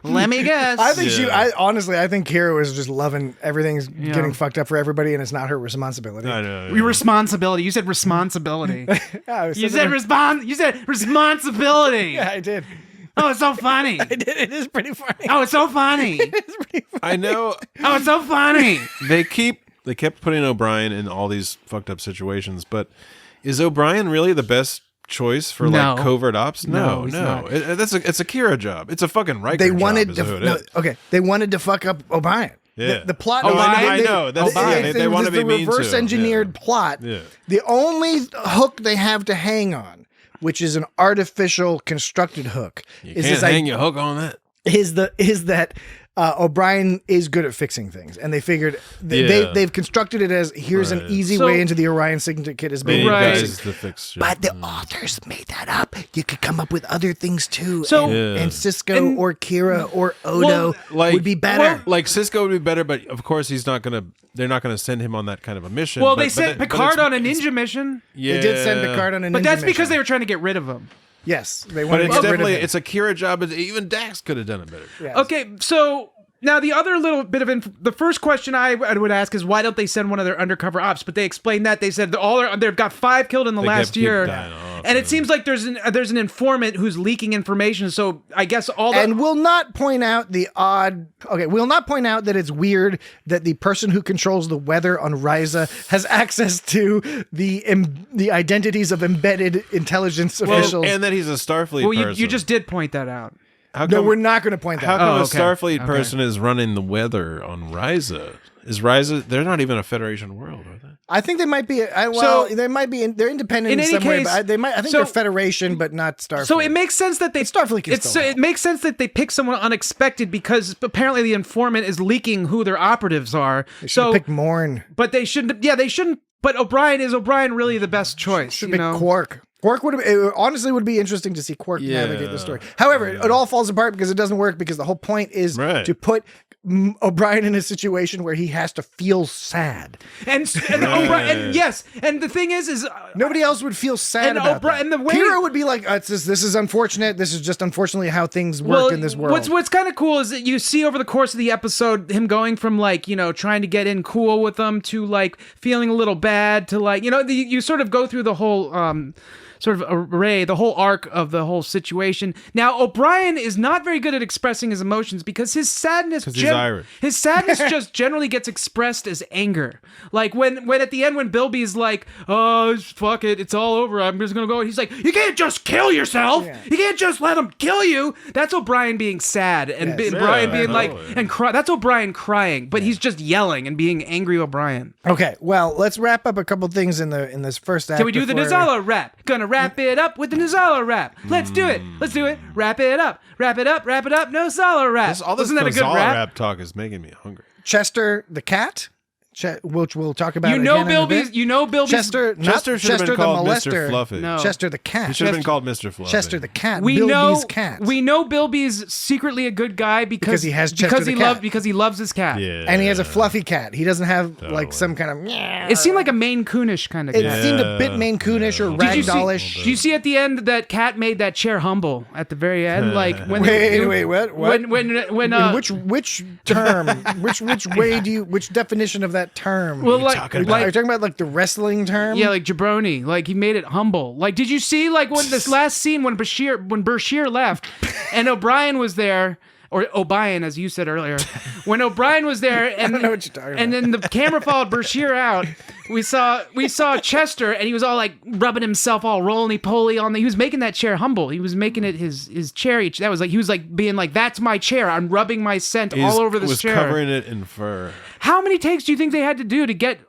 let me guess." I think Yeah. honestly, I think Kira was just loving everything's getting fucked up for everybody, and it's not her responsibility. I know. Your responsibility. You said responsibility. Yeah, I was You sitting said there- You said responsibility. Yeah, I did. Oh, it's so funny. It is pretty funny. Oh, it's so funny. I know. Oh, it's so funny. They kept putting O'Brien in all these fucked up situations, but is O'Brien really the best choice for No. like covert ops? No, No, he's no. not. It's a Kira job. It's a fucking Riker They job. wanted is who it to. is. Okay, they wanted to fuck up O'Brien. Yeah. The plot. Oh, I know. That's fine. They want to be the mean to. reverse engineered plot. Yeah. The only hook they have to hang on, which is an artificial constructed hook, You is can't this hang your hook on that. is that O'Brien is good at fixing things, and they figured Yeah. they've constructed it as here's an Right. easy So- way into the Orion Syndicate is They being need Right. guys to fix shit. But the authors made that up. You could come up with other things too. So- and, Yeah. and Cisco And- or Kira or Odo like- would be better. Like Cisco would be better, but of course they're not gonna send him on that kind of a mission. Well, but, they sent Picard on a ninja mission, Yeah, They did send Picard on a but ninja that's because mission. they were trying to get rid of him. Yes, they But wanted it's to get rid of definitely him. it's a Kira job. But even Dax could have done it better. Yes. Okay, so now the other little bit of the first question I would ask is why don't they send one of their undercover ops? But they explained that they said they've got 5 killed in the They last keep year, dying off, and yeah. it seems like there's an informant who's leaking information. So I guess all the And we'll not point out we'll not point out that it's weird that the person who controls the weather on Ryza has access to the identities of embedded intelligence officials. And that he's a Starfleet well, person. you just did point that out. How no, come, we're not going to point that How out. come Oh, a okay. Starfleet Okay. person is running the weather on Ryza? Is Ryza? They're not even a Federation world, are they? I think they might be. So- they might be. They're independent In in, any some way. case- But I think so- they're Federation, but not Starfleet. So it makes sense that they Starfleet can still help. it makes sense that they pick someone unexpected because apparently the informant is leaking who their operatives are. They should So, pick Morn. but they shouldn't. Yeah, they shouldn't. But is O'Brien really the best choice? Should you pick know? Quark. Quark honestly would be interesting to see Quark navigate the story. However, it all falls apart because it doesn't work because the whole point is to put O'Brien in a situation where he has to feel sad. And O'Brien, yes, and the thing is nobody else would feel sad about that. And the way Kira would be like, this is unfortunate. This is just unfortunately how things work in this world. What's kind of cool is that you see over the course of the episode him going from like, trying to get in cool with them to like feeling a little bad to like, you sort of go through the whole sort of array, the whole arc of the whole situation. Now, O'Brien is not very good at expressing his emotions because his sadness... Because he's Irish. His sadness just generally gets expressed as anger. Like when at the end when Bilby's like, oh, fuck it, it's all over, I'm just gonna go. He's like, you can't just kill yourself. Yeah. You can't just let him kill you. That's O'Brien being sad and Brian being like, and cry. That's O'Brien crying, but he's just yelling and being angry O'Brien. Okay, well, let's wrap up a couple things in this first act. Can we do the Nozala rap? Gonna wrap it up with the Nozala rap. Let's do it. Let's do it. Wrap it up. Wrap it up. Wrap it up. Nozala rap. All this Isn't that a good Nozala rap? talk is making me hungry. Chester the cat, which we'll talk about. Bilby's. Chester should have been called the Mr. molester. Fluffy. No. Chester the cat. He should have been called Mr. Fluffy. Chester the cat. We Bilby's cat. know Bilby's secretly a good guy because he has Chester the cat. Because he loves his cat. Yeah. And he has a fluffy cat. He doesn't have like some kind of. It seemed like a Maine Coonish kind of cat. It seemed a bit Maine Coonish or ragdollish. Did you see at the end that cat made that chair humble at the very end? Like when wait, what? When which term? which definition of that term? Well, are you talking about like the wrestling term? Yeah, like jabroni. Like he made it humble. Like, did you see like when this last scene when Bashir left and O'Brien was there, or O'Brien as you said earlier, when O'Brien was there and I don't know what you're talking about. And then the camera followed Bashir out. We saw Chester and he was all like rubbing himself all roly-poly on he was making that chair humble. He was making it his chair. That was like he was like being like, that's my chair. I'm rubbing my scent all over this chair. He was covering it in fur. How many takes do you think they had to do to get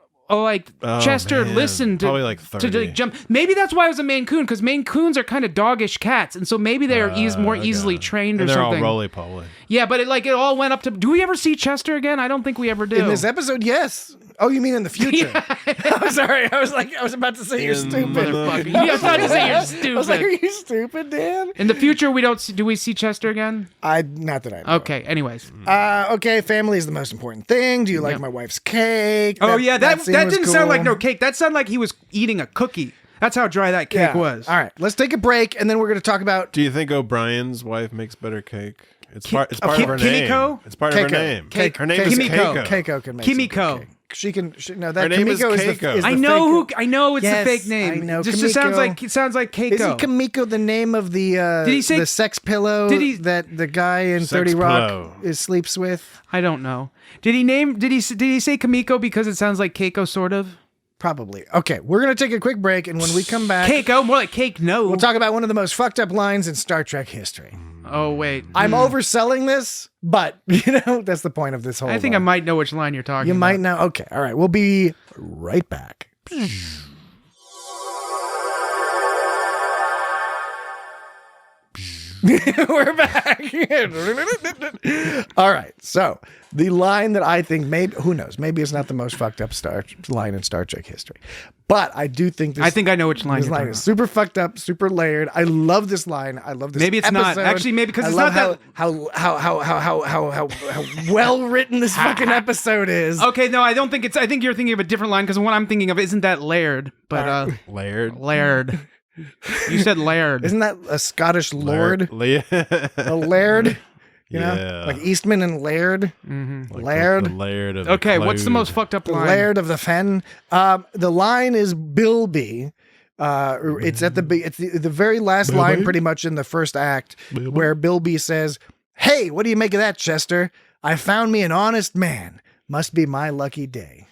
Chester man. listened to probably like 30. to jump? Maybe that's why it was a Maine Coon, because Maine Coons are kind of doggish cats, and so maybe they are more easily trained and or they're something. all roly-poly. Yeah, but it all went up to. Do we ever see Chester again? I don't think we ever do. In this episode, yes. Oh, you mean in the future? I'm sorry. I was about to say you're stupid. Motherfucker. I was about to say you're stupid. I was like, are you stupid, Dan? In the future, do we see Chester again? Not that I know. Okay. Anyways. Okay. Family is the most important thing. Do you like my wife's cake? That didn't sound like no cake. That sounded like he was eating a cookie. That's how dry that cake was. All right. Let's take a break, and then we're going to talk about. Do you think O'Brien's wife makes better cake? It's part of her Kimiko? name. It's part of her name. Her name is Kimiko. Keiko. Keiko can make Kimiko. some good cake. That Her name is Kimiko is Keiko. the I know it's the fake name. I know. It just Kimiko. sounds like Keiko. Isn't Kimiko the name of the Did he say the sex pillow that the guy in 30 Rock sleeps with? I don't know. Did he say Kimiko because it sounds like Keiko sort of? Probably. Okay, we're going to take a quick break, and when we come back... Keiko, more like cake, no. We'll talk about one of the most fucked up lines in Star Trek history. Oh, wait. I'm overselling this, but, that's the point of this whole I think I might know which line you're talking about. You might know. Okay, all right. We'll be right back. We're back. All right. So the line that I think who knows, maybe it's not the most fucked up line in Star Trek history, but I do think this. I think I know which line. This line is super fucked up, super layered. I love this line. I love this. Maybe it's episode. not actually. Maybe because it's not that. How well written this fucking episode is. Okay, no, I don't think it's. I think you're thinking of a different line because the one I'm thinking of isn't that layered, but layered. You said laird. Isn't that a Scottish lord? A laird? You know? Like Eastman and Laird? Mm-hmm. Laird? The laird of the Okay, cloud. what's the most fucked up line? The Laird of the Fen. The line is Bilby. It's at the very last line pretty much in the first act where Bilby says, "Hey, what do you make of that, Chester? I found me an honest man. Must be my lucky day."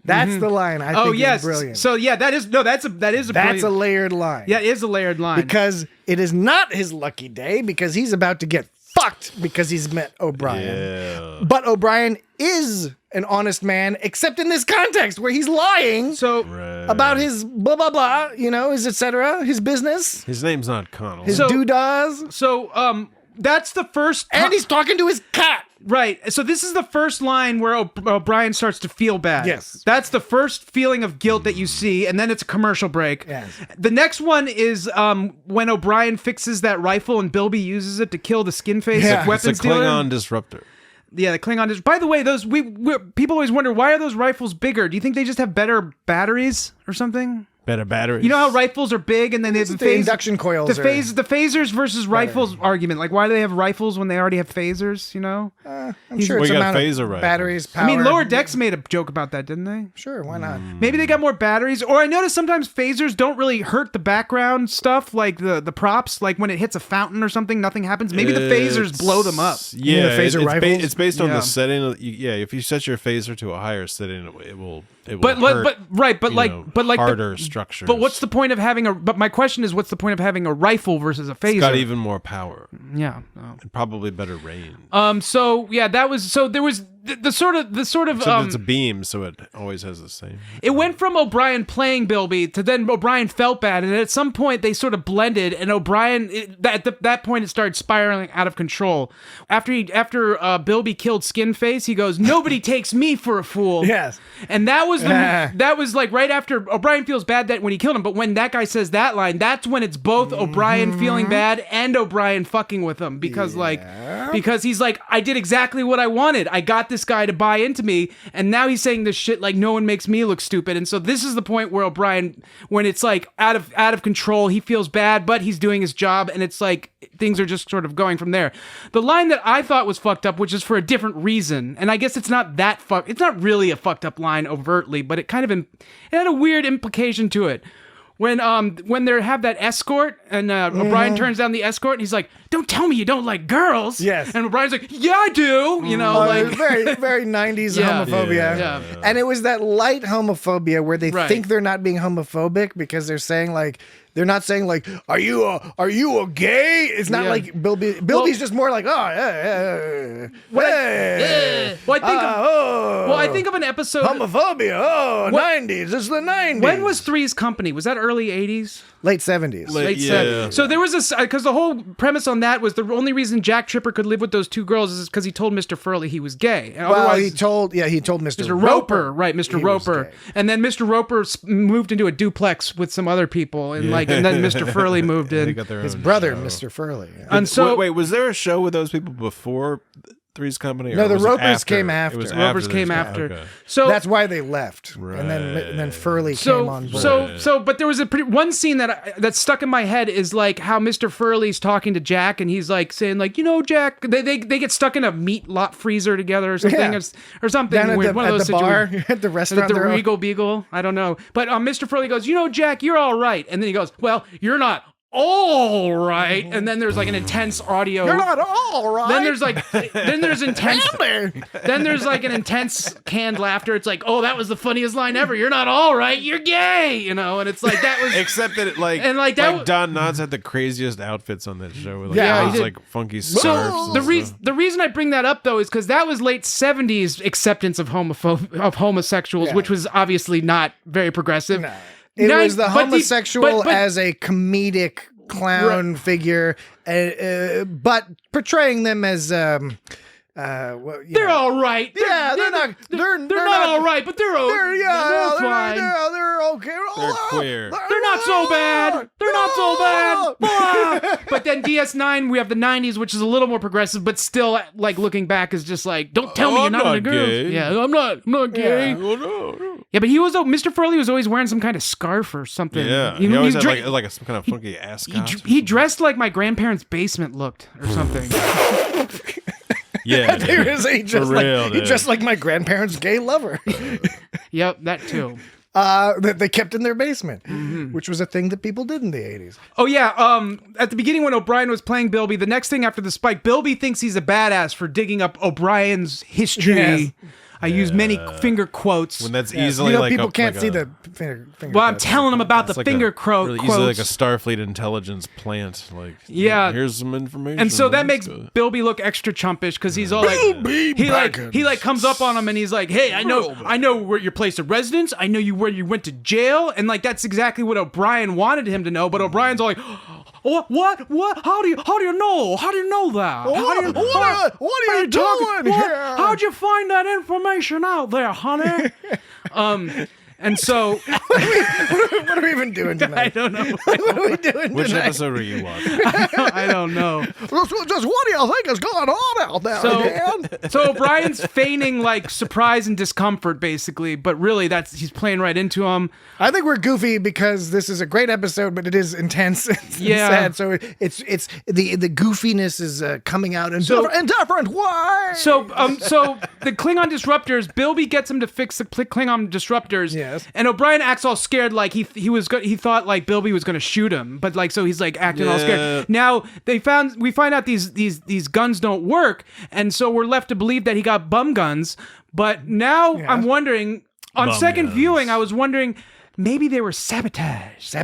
That's the line I think is brilliant. So yeah, that's a layered line. Yeah, it is a layered line. Because it is not his lucky day because he's about to get fucked because he's met O'Brien. Yeah. But O'Brien is an honest man, except in this context where he's lying about his blah blah blah, his etc., his business. His name's not Connell. His doodads. So that's the first and he's talking to his cat. Right. So this is the first line where O'Brien starts to feel bad. Yes. That's the first feeling of guilt that you see, and then it's a commercial break. Yes. The next one is when O'Brien fixes that rifle and Bilby uses it to kill the skin face Yeah. weapons It's a dealer. Klingon disruptor. Yeah, the Klingon is. By the way, those people always wonder, why are those rifles bigger? Do you think they just have better batteries or something? Better batteries. You know how rifles are big and then they have The induction coils the are- the phasers versus rifles argument. Like, why do they have rifles when they already have phasers? You know, I'm sure We it's got amount phaser of rifles. batteries, power. I mean, Lower Decks made a joke about that, didn't they? Sure, why not? Maybe they got more batteries. Or I noticed sometimes phasers don't really hurt the background stuff, like the props. Like when it hits a fountain or something, nothing happens. Maybe the phasers blow them up. Yeah, the phaser rifles? it's based on Yeah. the setting. If you set your phaser to a higher setting, it will But hurt, harder structures. But what's the point of having a? But my question is, what's the point of having a rifle versus a phaser? It's got even more power Yeah. and probably better range. So yeah, that was so there was the sort of Except it's a beam, so it always has the same. it went from O'Brien playing Bilby to then O'Brien felt bad, and at some point they sort of blended, and O'Brien at that point it started spiraling out of control. After Bilby killed Skinface, he goes, "Nobody takes me for a fool." Yes. And that was that was like right after O'Brien feels bad that when he killed him, but when that guy says that line, that's when it's both O'Brien feeling bad and O'Brien fucking with him because he's like, I did exactly what I wanted. I got this guy to buy into me, and now he's saying this shit like no one makes me look stupid. And so this is the point where O'Brien, when it's like out of control, he feels bad, but he's doing his job, and it's like things are just sort of going from there. The line that I thought was fucked up, which is for a different reason, and I guess it's not that it's not really a fucked up line overtly, but it kind of it had a weird implication to it. When they have that escort and O'Brien turns down the escort and he's like, "Don't tell me you don't like girls." Yes. And O'Brien's like, "Yeah, I do." You know, like very, very 90s Yeah. homophobia. Yeah. And it was that light homophobia where they Right. think they're not being homophobic because they're saying like, they're not saying like, "Are you a gay?" It's not Yeah. like Bilby. Bilby's just more like, "Oh, yeah, I think of an episode. homophobia. Oh, 90s. It's the 90s." When was Three's Company? Was that early 80s? late 70s? Late Yeah. 70s. So there was because the whole premise on that was the only reason Jack Tripper could live with those two girls is because he told Mr. Furley he was gay. And Well, otherwise, he told Mr. Mr. Roper, right? Mr. he was Roper, gay. and then Mr. Roper moved into a duplex with some other people, and and then Mr. Furley moved They in. got their His own brother, show. Mr. Furley. Yeah. And so wait, was there a show with those people before Three's Company? No, or the was it Ropers after? came It after. was Ropers after came Three's after. Company. Okay. So That's why they left, and then Furley came on board. But there was one scene that stuck in my head is like how Mr. Furley's talking to Jack, and he's like saying like, Jack, they get stuck in a meat lot freezer together or something, Yeah. or something Down at weird. the, One of at those the bar, situations. at the restaurant. At the they're all- Regal Beagle, I don't know. But Mr. Furley goes, Jack, you're all right. And then he goes, well, you're not all right. And then there's like an intense audio. You're not all right. Then there's intense. Then there's like an intense canned laughter. It's like, oh, that was the funniest line ever. You're not all right. You're gay. And it's like that was. Except that Don Knotts had the craziest outfits on that show. With, Yeah, all he those, did. like funky So scarves. the reason I bring that up though is because that was late 70s acceptance of homosexuals, Yeah. which was obviously not very progressive. No. It was the But homosexual but- as a comedic clown figure, but portraying them as They're all right. Yeah, they're not all right, but they're okay. They're fine. They're okay. They're queer. They're not so bad. They're not so bad. Ah. But then DS9, we have the 90s, which is a little more progressive, but still, like looking back, is just like, don't tell me you're I'm not not into girls. gay. Yeah, I'm not gay. Yeah. Oh, no. Yeah, but Mr. Furley was always wearing some kind of scarf or something. Yeah, You he know, always he's had like some kind of funky ascot. he dressed like my grandparents' basement looked or something. Yeah, There is he dressed real, like he dude. dressed like my grandparents' gay lover Yep, that too. that they kept in their basement, Mm-hmm. which was a thing that people did in the 80s. Oh yeah, at the beginning when O'Brien was playing Bilby, the next thing after the spike, Bilby thinks he's a badass for digging up O'Brien's history. Yes. I use many finger quotes. when that's easily You know, like people a, can't like see a, the finger. Well, I'm quotes. telling him about the it's like finger a, quotes. really easily like a Starfleet intelligence plant. Like, Yeah. here's some information. And so that makes Let's go. Bilby look extra chumpish because he's all like, he like comes up on him and he's like, hey, I know where your place of residence. I know where you went to jail, and like that's exactly what O'Brien wanted him to know. But O'Brien's all like, What? How do you know? How do you know that? What are you doing here? How'd you find that information out there, honey? And so What are we even doing tonight? I don't know. What are we doing Which tonight? episode are you watching? I don't know. Just what do you think is going on out there, Dan? So O'Brien's feigning like surprise and discomfort, basically, but really he's playing right into him. I think we're goofy because this is a great episode, but it is intense and sad. So it's the goofiness is coming out in different ways. So the Klingon disruptors, Bilby gets him to fix the Klingon disruptors. Yes. And O'Brien acts all scared, like he thought like Bilby was going to shoot him, but like so he's like acting all scared. Now we find out these guns don't work, and so we're left to believe that he got bum guns. But now I'm wondering, on second viewing, I was wondering, maybe they were sabotage.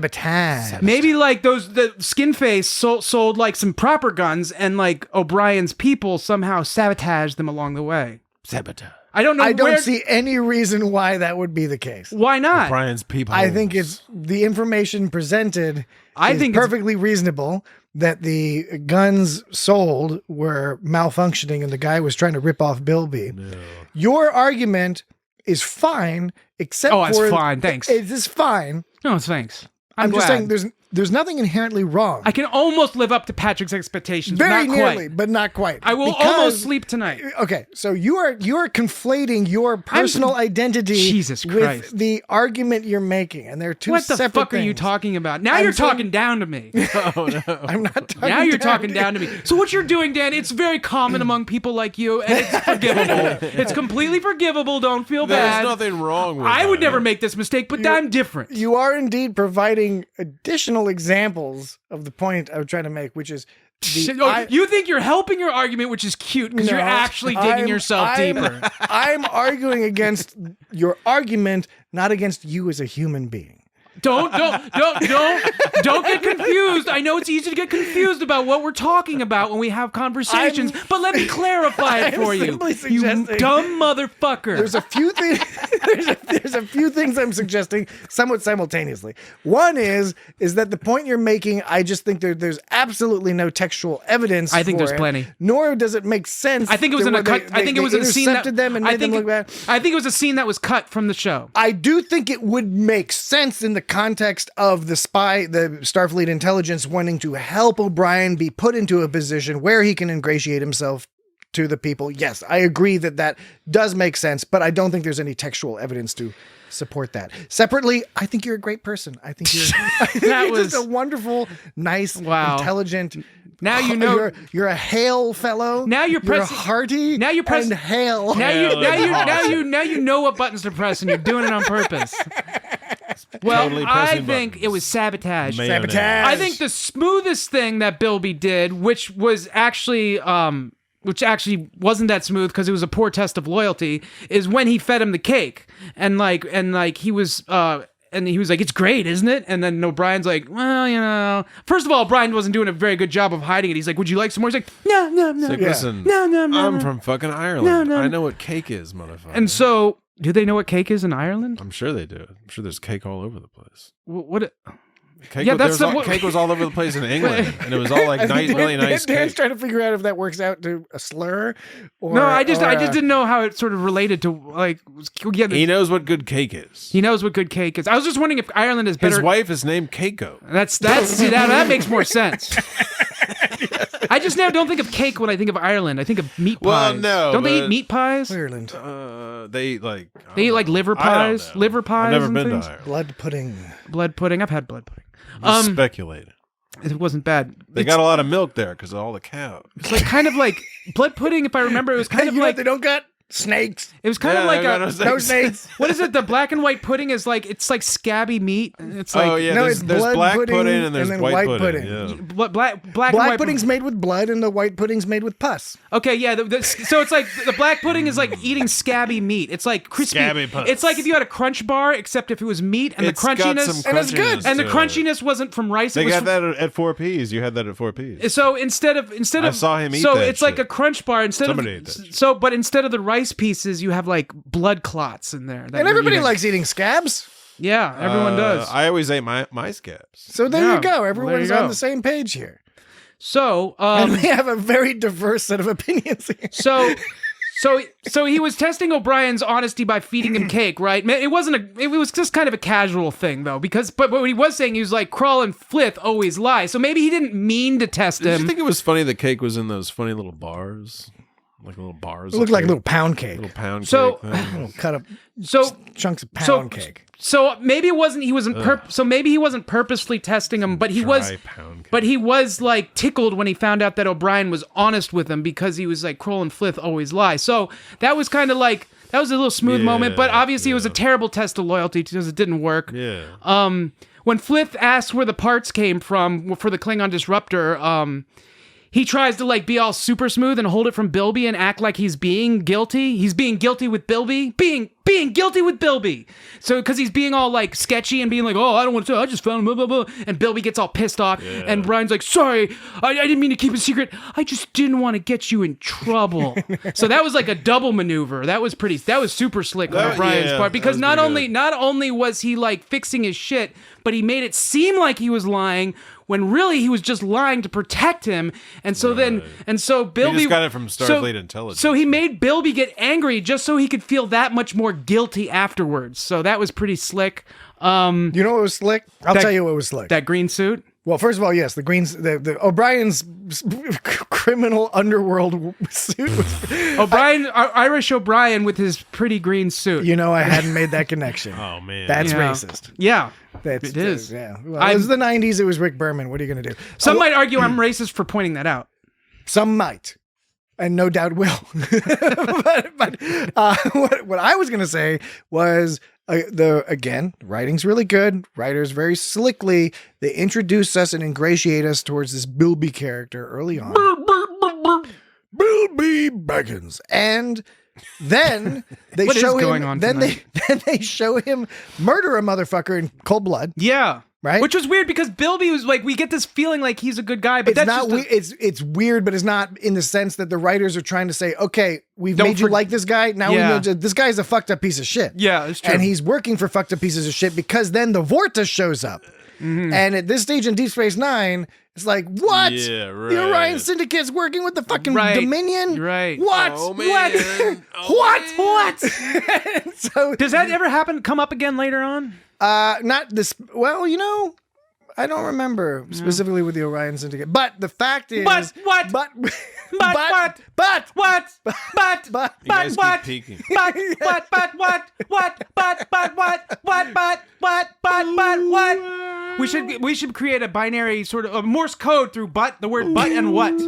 Maybe like the skin face sold like some proper guns, and like O'Brien's people somehow sabotaged them along the way. Sabotage. I don't know. I don't see any reason why that would be the case. Why not? Brian's people. I think it's the information presented. I think perfectly reasonable that the guns sold were malfunctioning and the guy was trying to rip off Bilby. No. Your argument is fine, except it's fine. Thanks. It is fine. No, thanks. I'm glad. just saying there's nothing inherently wrong. I can almost live up to Patrick's expectations. Very not nearly, quite. but not quite. I will almost sleep tonight. Okay, so you are conflating your personal identity Jesus Christ. with the argument you're making, and they're two what the separate fuck things. are you talking about? Now you're talking down to me. Oh no. I'm not talking Now you're talking down to me. So what you're doing, Dan, it's very common among people like you, and it's forgivable. It's completely forgivable. Don't feel bad. There's nothing wrong with I would that. never make this mistake, but I'm different. You are indeed providing additional examples of the point I was trying to make, which is you think you're helping your argument, which is cute because you're actually digging yourself deeper. I'm arguing against your argument, not against you as a human being. Don't get confused. I know it's easy to get confused about what we're talking about when we have conversations, but let me clarify it for you. You dumb motherfucker. There's a few things. There's a few things I'm suggesting somewhat simultaneously. One is that the point you're making, I just think there's absolutely no textual evidence. I think for there's it, plenty. Nor does it make sense. I think it was in a cut. I think it was a scene that them and made them look bad. I think it was a scene that was cut from the show. I do think it would make sense in the context of the Starfleet intelligence wanting to help O'Brien be put into a position where he can ingratiate himself to the people. Yes, I agree that does make sense, but I don't think there's any textual evidence to support that. Separately, I think you're a great person. I think you're just a wonderful, nice, intelligent. Now you know you're a hale fellow. Now you're hearty. Now you're and hale. Now you know what buttons to press, and you're doing it on purpose. Well, Totally I pressing think buttons. it was sabotage. Mayonnaise. I think the smoothest thing that Bilby did, which actually wasn't that smooth because it was a poor test of loyalty, is when he fed him the cake and he was like, it's great, isn't it? And then O'Brien's like, well, first of all, O'Brien wasn't doing a very good job of hiding it. He's like, would you like some more? He's like, no. It's like, listen, I'm from fucking Ireland. I know what cake is, motherfucker. And so, do they know what cake is in Ireland? I'm sure they do. I'm sure there's cake all over the place. What? Cake, Yeah, that's cake was all over the place in England, and it was all like really nice Dan's cake. trying to figure out if that works out to a slur. Or, No, I just didn't know how it sort of related to like. He knows what good cake is. He knows what good cake is. I was just wondering if Ireland is better. His wife is named Keiko. That makes more sense. I just now don't think of cake when I think of Ireland. I think of meat pies. Well, no, don't they eat meat pies? Ireland. They eat like They eat like liver pies. Liver pies. I've never and been things. to Ireland. Blood pudding. Blood pudding. I've had blood pudding. Just speculating. It wasn't bad. They got a lot of milk there because of all the cows. It's like kind of like blood pudding. If I remember, it was kind of like they don't got snakes. it was kind of like No snakes. What is it? The black and white pudding is like it's like scabby meat. It's like Oh yeah, No, there's it's blood black pudding pudding and there's and then white white pudding. pudding. Yeah. black and Black white pudding's made with blood, and the white pudding's made with pus. Okay, yeah. So it's like the black pudding is like eating scabby meat. It's like crispy. Scabby pus. It's like if you had a Crunch bar, except if it was meat and It's the got crunchiness. some And it's good. crunchiness And the to it. crunchiness wasn't from rice. They it was got that at 4Ps. You had that at 4Ps. So instead of I saw him eat so that it's like shit. a Crunch bar instead Somebody of ate that shit. so but instead of the rice pieces you have like blood clots in there. that And you're everybody eating. likes eating scabs. Yeah, everyone does. I always ate my scabs. So there Yeah, you go. Everyone's go. on the same page here. So, And we have a very diverse set of opinions here. So he was testing O'Brien's honesty by feeding him cake, right? It was just kind of a casual thing though, but what he was saying, he was like, Krull and Flith always lie. So maybe he didn't mean to test Did him. you think it was funny the cake was in those funny little bars? Like little bars? It looked like a little pound cake. little pound So- cake thing. Little cut up So chunks of pound cake. So maybe it wasn't. So maybe he wasn't purposely testing him, but he was. Dry pound cake. But he was like tickled when he found out that O'Brien was honest with him because he was like, Krull and Flith always lie. So that was kind of like that was a little smooth moment, but obviously it was a terrible test of loyalty because it didn't work. Yeah. When Flith asks where the parts came from for the Klingon disruptor, he tries to like be all super smooth and hold it from Bilby and act like he's being guilty. He's being guilty with Bilby. Being guilty with Bilby. So because he's being all like sketchy and being like, oh, I don't want to. I just found him. Blah, blah, blah. And Bilby gets all pissed off. Yeah. And Brian's like, sorry, I didn't mean to keep it secret. I just didn't want to get you in trouble. So that was like a double maneuver. That was super slick on Brian's part because not only was he like fixing his shit, but he made it seem like he was lying when really he was just lying to protect him. And so so Bilby He just got it from Starfleet Intelligence. So he made Bilby get angry just so he could feel that much more guilty afterwards. So that was pretty slick. You know what was slick? I'll tell you what was slick. That green suit? Well, first of all, yes, the O'Brien's criminal underworld suit was... Irish O'Brien with his pretty green suit. You know, I hadn't made that connection. Oh, man. That's Yeah. racist. Yeah. It is. Yeah. Well, it was the 90s. It was Rick Berman. What are you going to do? Some might argue I'm racist for pointing that out. Some might. And no doubt will. but what I was going to say was, the writing's really good. Writers very slickly, they introduce us and ingratiate us towards this Bilby character early on. Bilby Baggins. And then they What is show going him. on Then tonight? they show him murder a motherfucker in cold blood. Yeah. Right? Which was weird because Bilby was like, we get this feeling like he's a good guy, but It's that's not. just It's weird, but it's not in the sense that the writers are trying to say, okay, we've Don't made you for- like this guy. Now we Yeah. know this guy's a fucked up piece of shit. Yeah, it's true. And he's working for fucked up pieces of shit because then the Vorta shows up. Mm-hmm. And at this stage in Deep Space Nine, it's like, what? Yeah, right. The Orion Syndicate's working with the fucking Right. Dominion? Right. What? Oh, man. What? What? So Does that ever come up again later on? not this. Well, you know, I don't remember specifically with the Orion Syndicate, but the fact is, But what? But But what? You guys keep peeking. What? We should create a binary sort of a Morse code through the word but and what. What?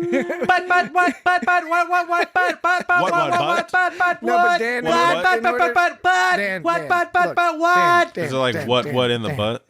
No, but Dan, what? Is it like what in the butt?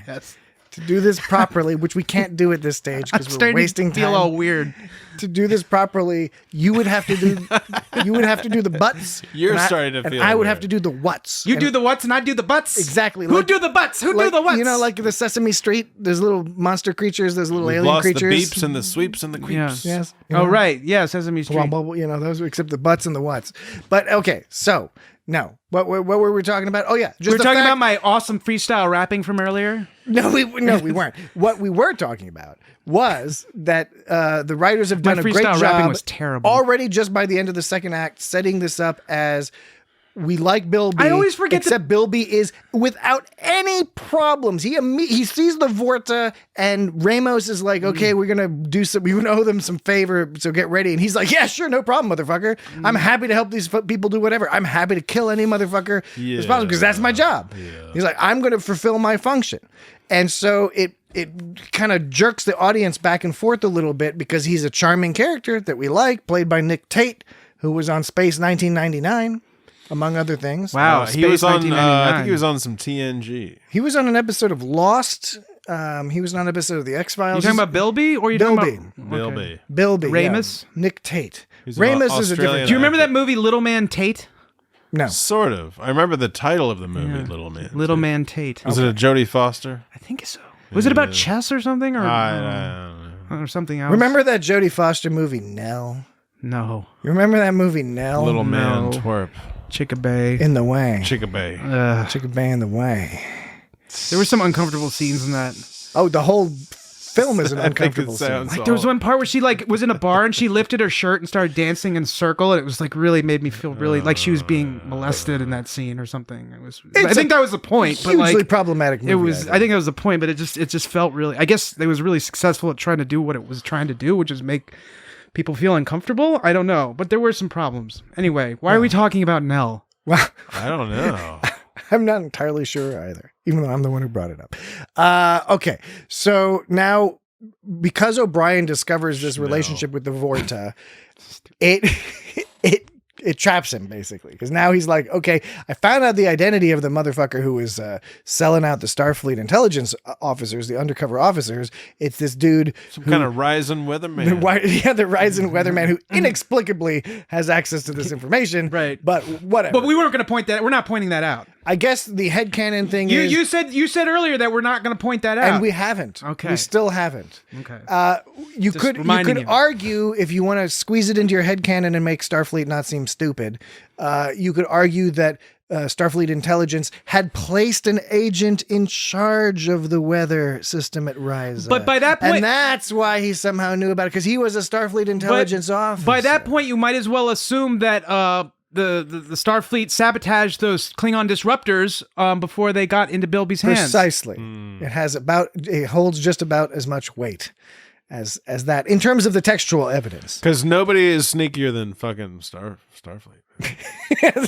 Yes. To do this properly, which we can't do at this stage because we're wasting Feel all time. weird. To do this properly, you would have to do the butts. You're and starting to feel I would weird. have to do the whats. You And do the whats and I do the butts. exactly. Who like- do the butts? Who do like, the whats? You know, like the Sesame Street. There's little monster creatures. There's little We've alien lost creatures. the beeps and the sweeps and the creeps. Yes. Oh right, yeah, Sesame Street. Wobble, wobble, you know, those except the butts and the whats. But okay, so no, what were we talking about? Oh yeah, We were talking about my awesome freestyle rapping from earlier. No, we weren't. What we were talking about was that the writers have My done a great freestyle rapping job was terrible. already just by the end of the second act, setting this up as we like Bilby. I always forget except Bilby is without any problems. He sees the Vorta and Ramos is like, okay, we're gonna do some. We owe them some favor, so get ready. And he's like, yeah, sure, no problem, motherfucker. I'm happy to help these people do whatever. I'm happy to kill any motherfucker as possible because that's my job. Yeah. He's like, I'm gonna fulfill my function, and so it kind of jerks the audience back and forth a little bit because he's a charming character that we like, played by Nick Tate, who was on Space 1999. Among other things. Wow, He was Space on. 1999. I think he was on some TNG. He was on an episode of Lost. He was on an episode of The X-Files. You talking about Bilby or you Bilby. talking about Bilby. Bilby? Ramus? Yeah. Nick Tate. He's an Ramus is a Australian different. Do you remember that movie Little Man Tate? No. Sort of. I remember the title of the movie, Little Man. Little Man Tate. Was it a Jodie Foster? I think so. Was it about chess or something or I don't know. or something else? Remember that Jodie Foster movie, Nell? No. You remember that movie, Nell? Little Man No. Twerp. Chickabay. In the Way. Chickabay. Chickabay in the Way. There were some uncomfortable scenes in that. Oh, the whole film is an I think uncomfortable it scene. sounds Like there was all- one part where she like was in a bar and she lifted her shirt and started dancing in a circle, and it was like really made me feel really like she was being molested in that scene or something. It was. I think that was the point, but Hugely like problematic movie. it was. I think that was the point, but it just felt really. I guess it was really successful at trying to do what it was trying to do, which is make people feel uncomfortable. I don't know, but there were some problems. Anyway, why are we talking about Nell? Well, I don't know. I'm not entirely sure either, even though I'm the one who brought it up. Okay, so now because O'Brien discovers this relationship with the Vorta, it traps him basically, because now he's like, okay, I found out the identity of the motherfucker who was selling out the Starfleet intelligence officers, the undercover officers. It's this dude, Some kind of rising weatherman. the Ryzen weatherman who inexplicably has access to this information. Right. But whatever. But we weren't going to point that. We're not pointing that out. I guess the headcanon thing is... You said earlier that we're not going to point that out. And we haven't. Okay. We still haven't. Okay. You Just could reminding you. argue, if you want to squeeze it into your headcanon and make Starfleet not seem stupid, you could argue that Starfleet intelligence had placed an agent in charge of the weather system at Ryza. But by that point... And that's why he somehow knew about it, because he was a Starfleet intelligence officer. By that point, you might as well assume that the Starfleet sabotaged those Klingon disruptors before they got into Bilby's hands. Precisely. It holds just about as much weight as that in terms of the textual evidence. Because nobody is sneakier than fucking Starfleet.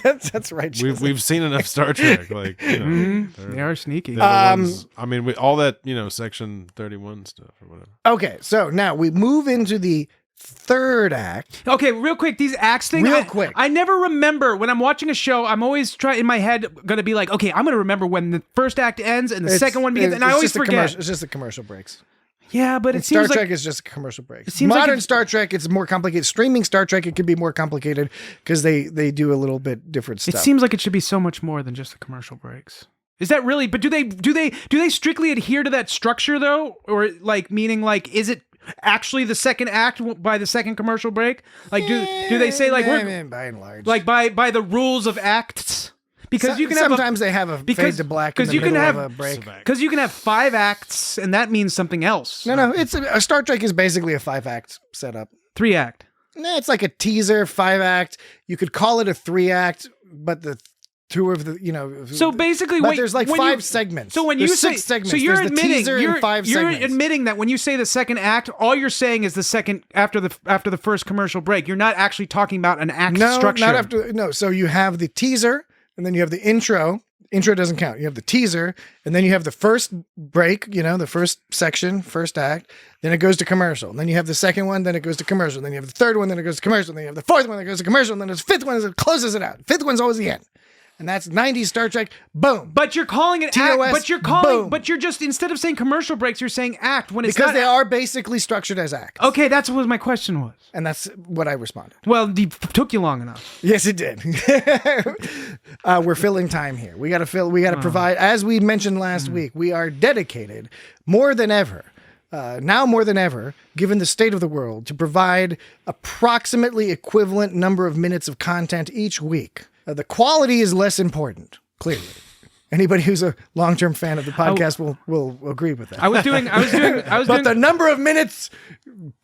That's right. Joseph. We've seen enough Star Trek. Like, you know, They are sneaky. they're the ones- I mean, all that, Section 31 stuff or whatever. Okay, so now we move into the third act. Okay, real quick, these acts thing. Real quick. I never remember when I'm watching a show. I'm always in my head gonna be like, okay, I'm gonna remember when the first act ends and the second one begins, and I always forget. It's just the commercial breaks. Yeah, but it Star seems Trek like is just a commercial break. It seems like Modern it's- Star Trek, it's more complicated. Streaming Star Trek, it can be more complicated because they do a little bit different it stuff. seems like it should be so much more than just the commercial breaks. Is that really? But do they strictly adhere to that structure though, or like meaning like is it actually the second act by the second commercial break? Like do they say like we're by and large, like by the rules of acts? Because you can sometimes they have a fade to black because you can have a break. Because you can have 5 acts and that means something else. No, it's a Star Trek is basically a 5-act setup. 3 act. Nah, it's like a teaser 5-act. You could call it a 3-act, but the two of the So basically, but there's like when 5 you- segments. So when There's you say 6 segments. so you're There's the admitting teaser and you're 5 you're segments. admitting that when you say the second act, all you're saying is the second after the first commercial break. You're not actually talking about an act structure. Not after. No, so you have the teaser, and then you have the intro. Intro doesn't count. You have the teaser, and then you have the first break, the first section, first act. Then it goes to commercial. And then you have the second one, then it goes to commercial. Then you have the third one, then it goes to commercial. Then you have the fourth one that goes to commercial. And then there's the fifth one that closes it out. Fifth one's always the end. And that's 90s Star Trek. Boom. But you're calling it TOS, act. But you're calling. boom. But you're just instead of saying commercial breaks, you're saying act when it's Because not. they are basically structured as acts. Okay, that's what my question was. And that's what I responded. Well, it took you long enough. Yes, it did. We're filling time here. We got to provide, as we mentioned last week, we are dedicated more than ever, now more than ever, given the state of the world, to provide approximately equivalent number of minutes of content each week. The quality is less important, clearly. Anybody who's a long-term fan of the podcast will agree with that. I was doing. But the number of minutes,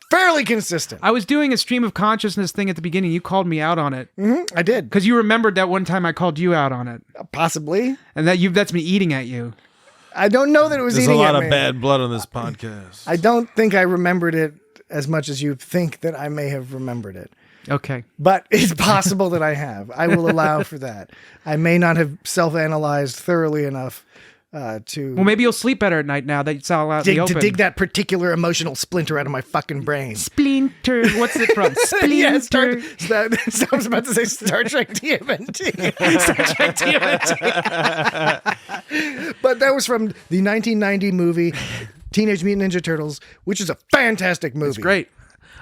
fairly consistent. I was doing a stream of consciousness thing at the beginning. You called me out on it I did. because you remembered that one time I called you out on it, Possibly. and that's me eating at you. I don't know that it was There's a eating lot at of me. bad blood on this podcast. I don't think I remembered it as much as you think that I may have remembered it. Okay. But it's possible that I have. I will allow for that. I may not have self-analyzed thoroughly enough to... Well, maybe you'll sleep better at night now that it's all out in the open. to dig that particular emotional splinter out of my fucking brain. Splinter. What's it from? Splinter. Yeah, I was about to say Star Trek TMNT. Star Trek TMNT. But that was from the 1990 movie Teenage Mutant Ninja Turtles, which is a fantastic movie. It's great.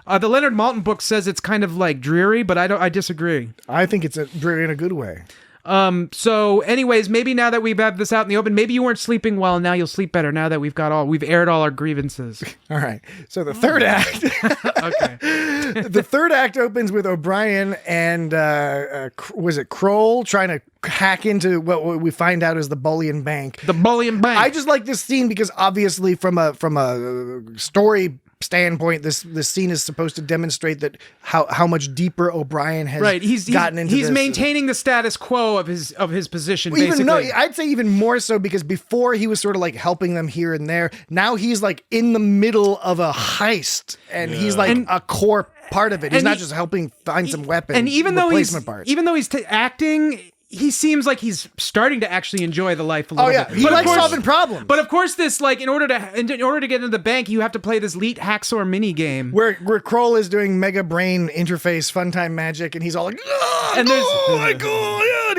The Leonard Maltin book says it's kind of like dreary, but I disagree. I think it's dreary in a good way. So anyways, maybe now that we've had this out in the open, maybe you weren't sleeping well and now you'll sleep better now that we've aired all our grievances. All right. So the third act. Okay. The third act opens with O'Brien and was it Kroll trying to hack into what we find out is the Bullion Bank. The Bullion Bank. I just like this scene because obviously from a story standpoint, this scene is supposed to demonstrate that how much deeper O'Brien has gotten into he's this. maintaining the status quo of his position. Even basically. I'd say even more so because before he was sort of like helping them here and there. Now he's like in the middle of a heist, and he's like a core part of it. He's not just helping find some weapons. And even though he's parts. acting, he seems like he's starting to actually enjoy the life a little bit. He likes solving problems. But of course, this like in order to get into the bank, you have to play this Leet Hacksaw mini game where Kroll is doing Mega Brain interface funtime magic, and he's all like, and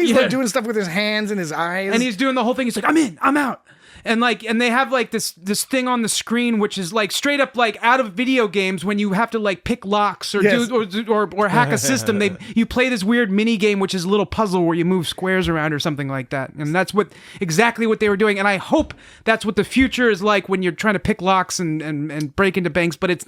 he's like doing stuff with his hands and his eyes, and he's doing the whole thing. He's like, I'm in, I'm out. And they have like this thing on the screen which is like straight up like out of video games when you have to like pick locks or or hack a system. You play this weird mini game which is a little puzzle where you move squares around or something like that. And that's exactly what they were doing. And I hope that's what the future is like when you're trying to pick locks and break into banks. But it's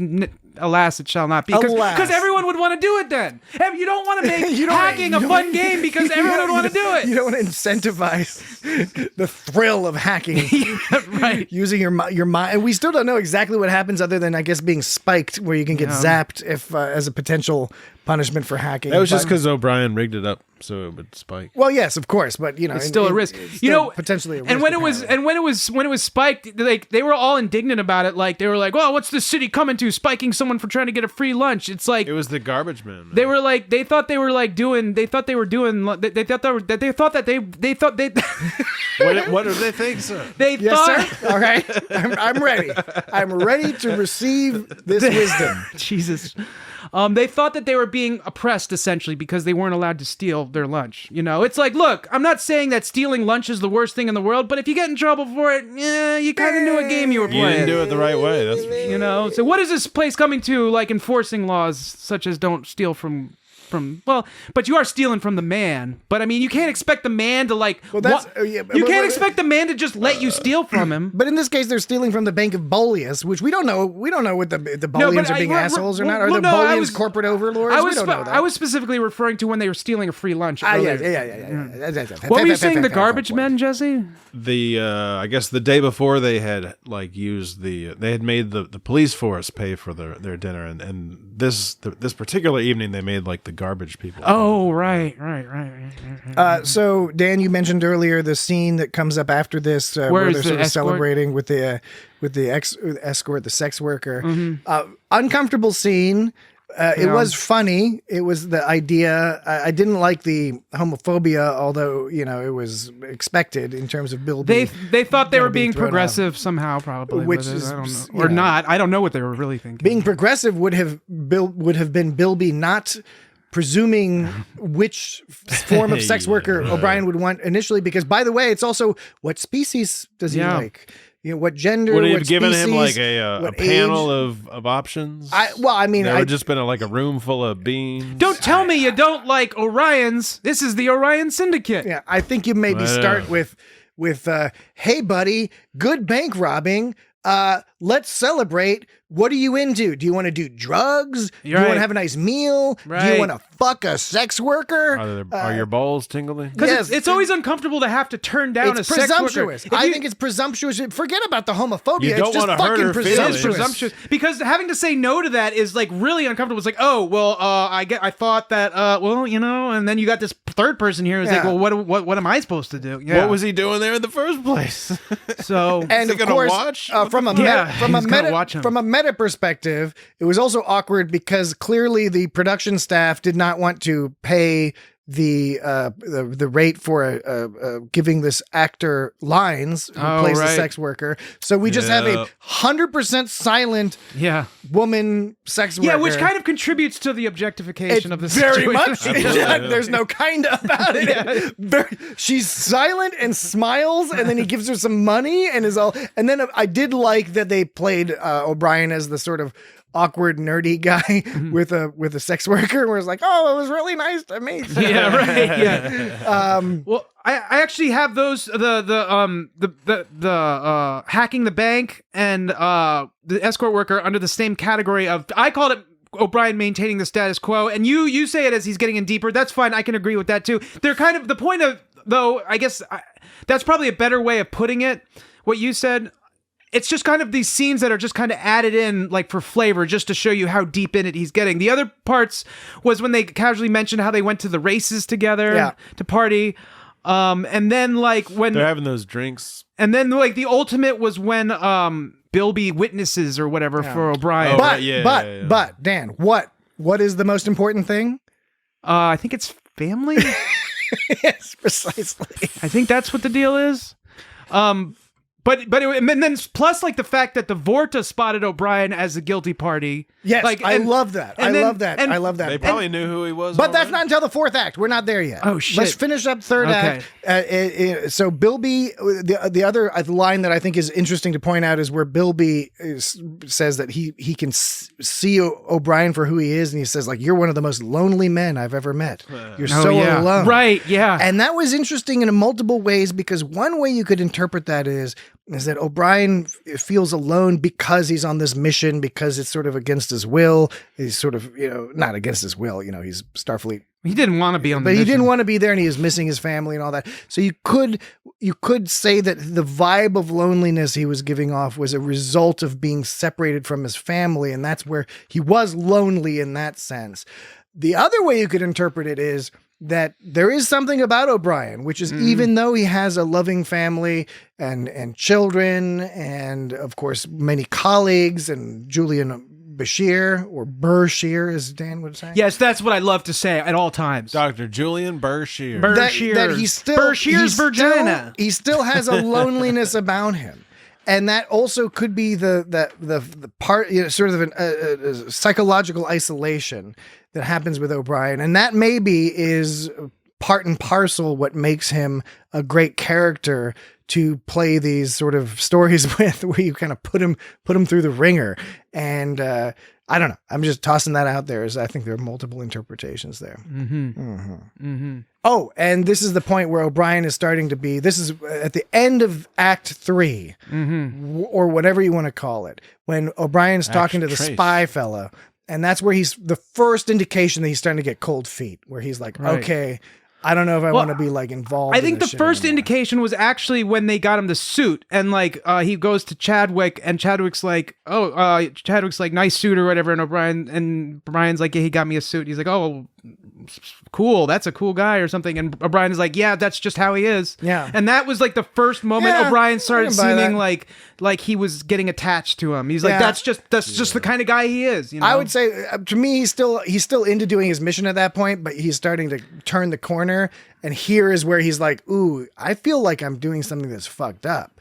alas, it shall not be because everyone would want to do it then. You don't want to make hacking a fun game because everyone would want to do it. You don't want to incentivize the thrill of hacking. Right. Using your mind. And we still don't know exactly what happens other than, I guess, being spiked, where you can get zapped if as a potential punishment for hacking. That was just because O'Brien rigged it up so it would spike. Well, yes, of course, but it's still a risk. Potentially a risk. And when it was spiked, like they were all indignant about it. Like they were like, "Well, what's the city coming to? Spiking someone for trying to get a free lunch?" It's like it was the garbage man. They were like, they thought they were doing. What do they think, sir? They thought. Sir? All right, I'm ready. I'm ready to receive this wisdom. Jesus. They thought that they were being oppressed essentially because they weren't allowed to steal their lunch. You know, it's like, look, I'm not saying that stealing lunch is the worst thing in the world, but if you get in trouble for it, you kind of knew what game you were playing. You didn't do it the right way. That's for sure. You know. So what is this place coming to, like enforcing laws such as don't steal from? But you are stealing from the man. But I mean, you can't expect the man to like. Well, you can't expect the man to just let you steal from him. But in this case, they're stealing from the Bank of Bullius, which we don't know. We don't know what the Bullions are being assholes or not. Are the Bullions corporate overlords? We don't know that. I was specifically referring to when they were stealing a free lunch. Yeah. What were you saying? The garbage men, Jesse? I guess the day before they had like used they had made the police force pay for their dinner, and this particular evening they made like the garbage people. Oh, right. So Dan, you mentioned earlier the scene that comes up after this, where they're sort of celebrating with the escort, the sex worker. Mm-hmm. Uncomfortable scene. It was funny. It was the idea. I didn't like the homophobia, although it was expected in terms of Bill. They thought they were being progressive somehow, probably. Which is, I don't know, or not. I don't know what they were really thinking. Being progressive would have been Bilby not presuming which form of sex worker O'Brien would want initially, because by the way, it's also what species does he like? What gender? Would he have what given species, him like a panel of options? There would just been like a room full of beans. Don't tell me you don't like Orions. This is the Orion Syndicate. Yeah, I think you maybe start with hey buddy, good bank robbing. Let's celebrate. What are you into? Do you want to do drugs? Do you want to have a nice meal? Do you want to fuck a sex worker? Are your balls tingling? Because it's always uncomfortable to have to turn down a sex worker. I think it's presumptuous. Forget about the homophobia. You don't it's just want to hurt her presumptuous. feelings. Presumptuous. Because having to say no to that is like really uncomfortable. It's like, I thought that, and then you got this third person here who's like, well, what am I supposed to do? Yeah. What was he doing there in the first place? So, and of course, watch? From a meta perspective, it was also awkward because clearly the production staff did not want to pay the rate for giving this actor lines who plays the sex worker. So we just have a 100% silent woman sex worker. Yeah, which kind of contributes to the objectification of the very situation. much. There's no kinda about it. She's silent and smiles, and then he gives her some money and is all. And then I did like that they played O'Brien as the sort of awkward nerdy guy with a sex worker, where it's like, oh, it was really nice to meet you. Yeah, right. Yeah. Well, I actually have those the hacking the bank and the escort worker under the same category of, I called it O'Brien maintaining the status quo, and you say it as he's getting in deeper. That's fine. I can agree with that too. They're kind of the point of, though, I guess that's probably a better way of putting it. What you said, it's just kind of these scenes that are just kind of added in like for flavor, just to show you how deep in it he's getting. The other parts was when they casually mentioned how they went to the races together to party. And then like when they're having those drinks, and then like the ultimate was when Bilby witnesses or whatever for O'Brien. But Dan, what is the most important thing? I think it's family. Yes, precisely. I think that's what the deal is. But and then plus like the fact that the Vorta spotted O'Brien as the guilty party. Yes, like, I love that. I love that. I love that. They probably knew who he was. But that's not until the fourth act. We're not there yet. Oh shit! Let's finish up third act. So Bilby, the other line that I think is interesting to point out is where Bilby says that he can see O'Brien for who he is, and he says like, "You're one of the most lonely men I've ever met. You're so alone." Right? Yeah. And that was interesting in multiple ways, because one way you could interpret that is that O'Brien feels alone because he's on this mission, because it's sort of against his will. He's sort of, not against his will, he's Starfleet. He didn't want to be on the mission. But he didn't want to be there, and he was missing his family and all that. So you could say that the vibe of loneliness he was giving off was a result of being separated from his family, and that's where he was lonely in that sense. The other way you could interpret it is that there is something about O'Brien, which is even though he has a loving family and children, and of course many colleagues, and Julian Bashir, or Bashir, as Dan would say. Yes, that's what I love to say at all times. Dr. Julian Bashir. That he's still Bashir's Virginia. He still has a loneliness about him. And that also could be the part, sort of a psychological isolation that happens with O'Brien. And that maybe is part and parcel what makes him a great character to play these sort of stories with, where you kind of put him through the ringer. And I don't know. I'm just tossing that out there, as I think there are multiple interpretations there. Oh, and this is the point where O'Brien is starting to be, this is at the end of Act 3, or whatever you want to call it, when O'Brien's talking to the spy fella. And that's where he's the first indication that he's starting to get cold feet, where he's like, okay, I don't know if I want to be like involved. I think in the this shit first anymore. indication was actually when they got him the suit, and like he goes to Chadwick, and Chadwick's like, Chadwick's like, nice suit or whatever, and Brian's like, yeah, he got me a suit. He's like, oh, cool, that's a cool guy or something, and O'Brien is like, yeah, that's just how he is. Yeah. And that was like the first moment O'Brien started seeming that. like he was getting attached to him. He's like, that's just the kind of guy he is. I would say, to me, he's still into doing his mission at that point, but he's starting to turn the corner, and here is where he's like, ooh, I feel like I'm doing something that's fucked up.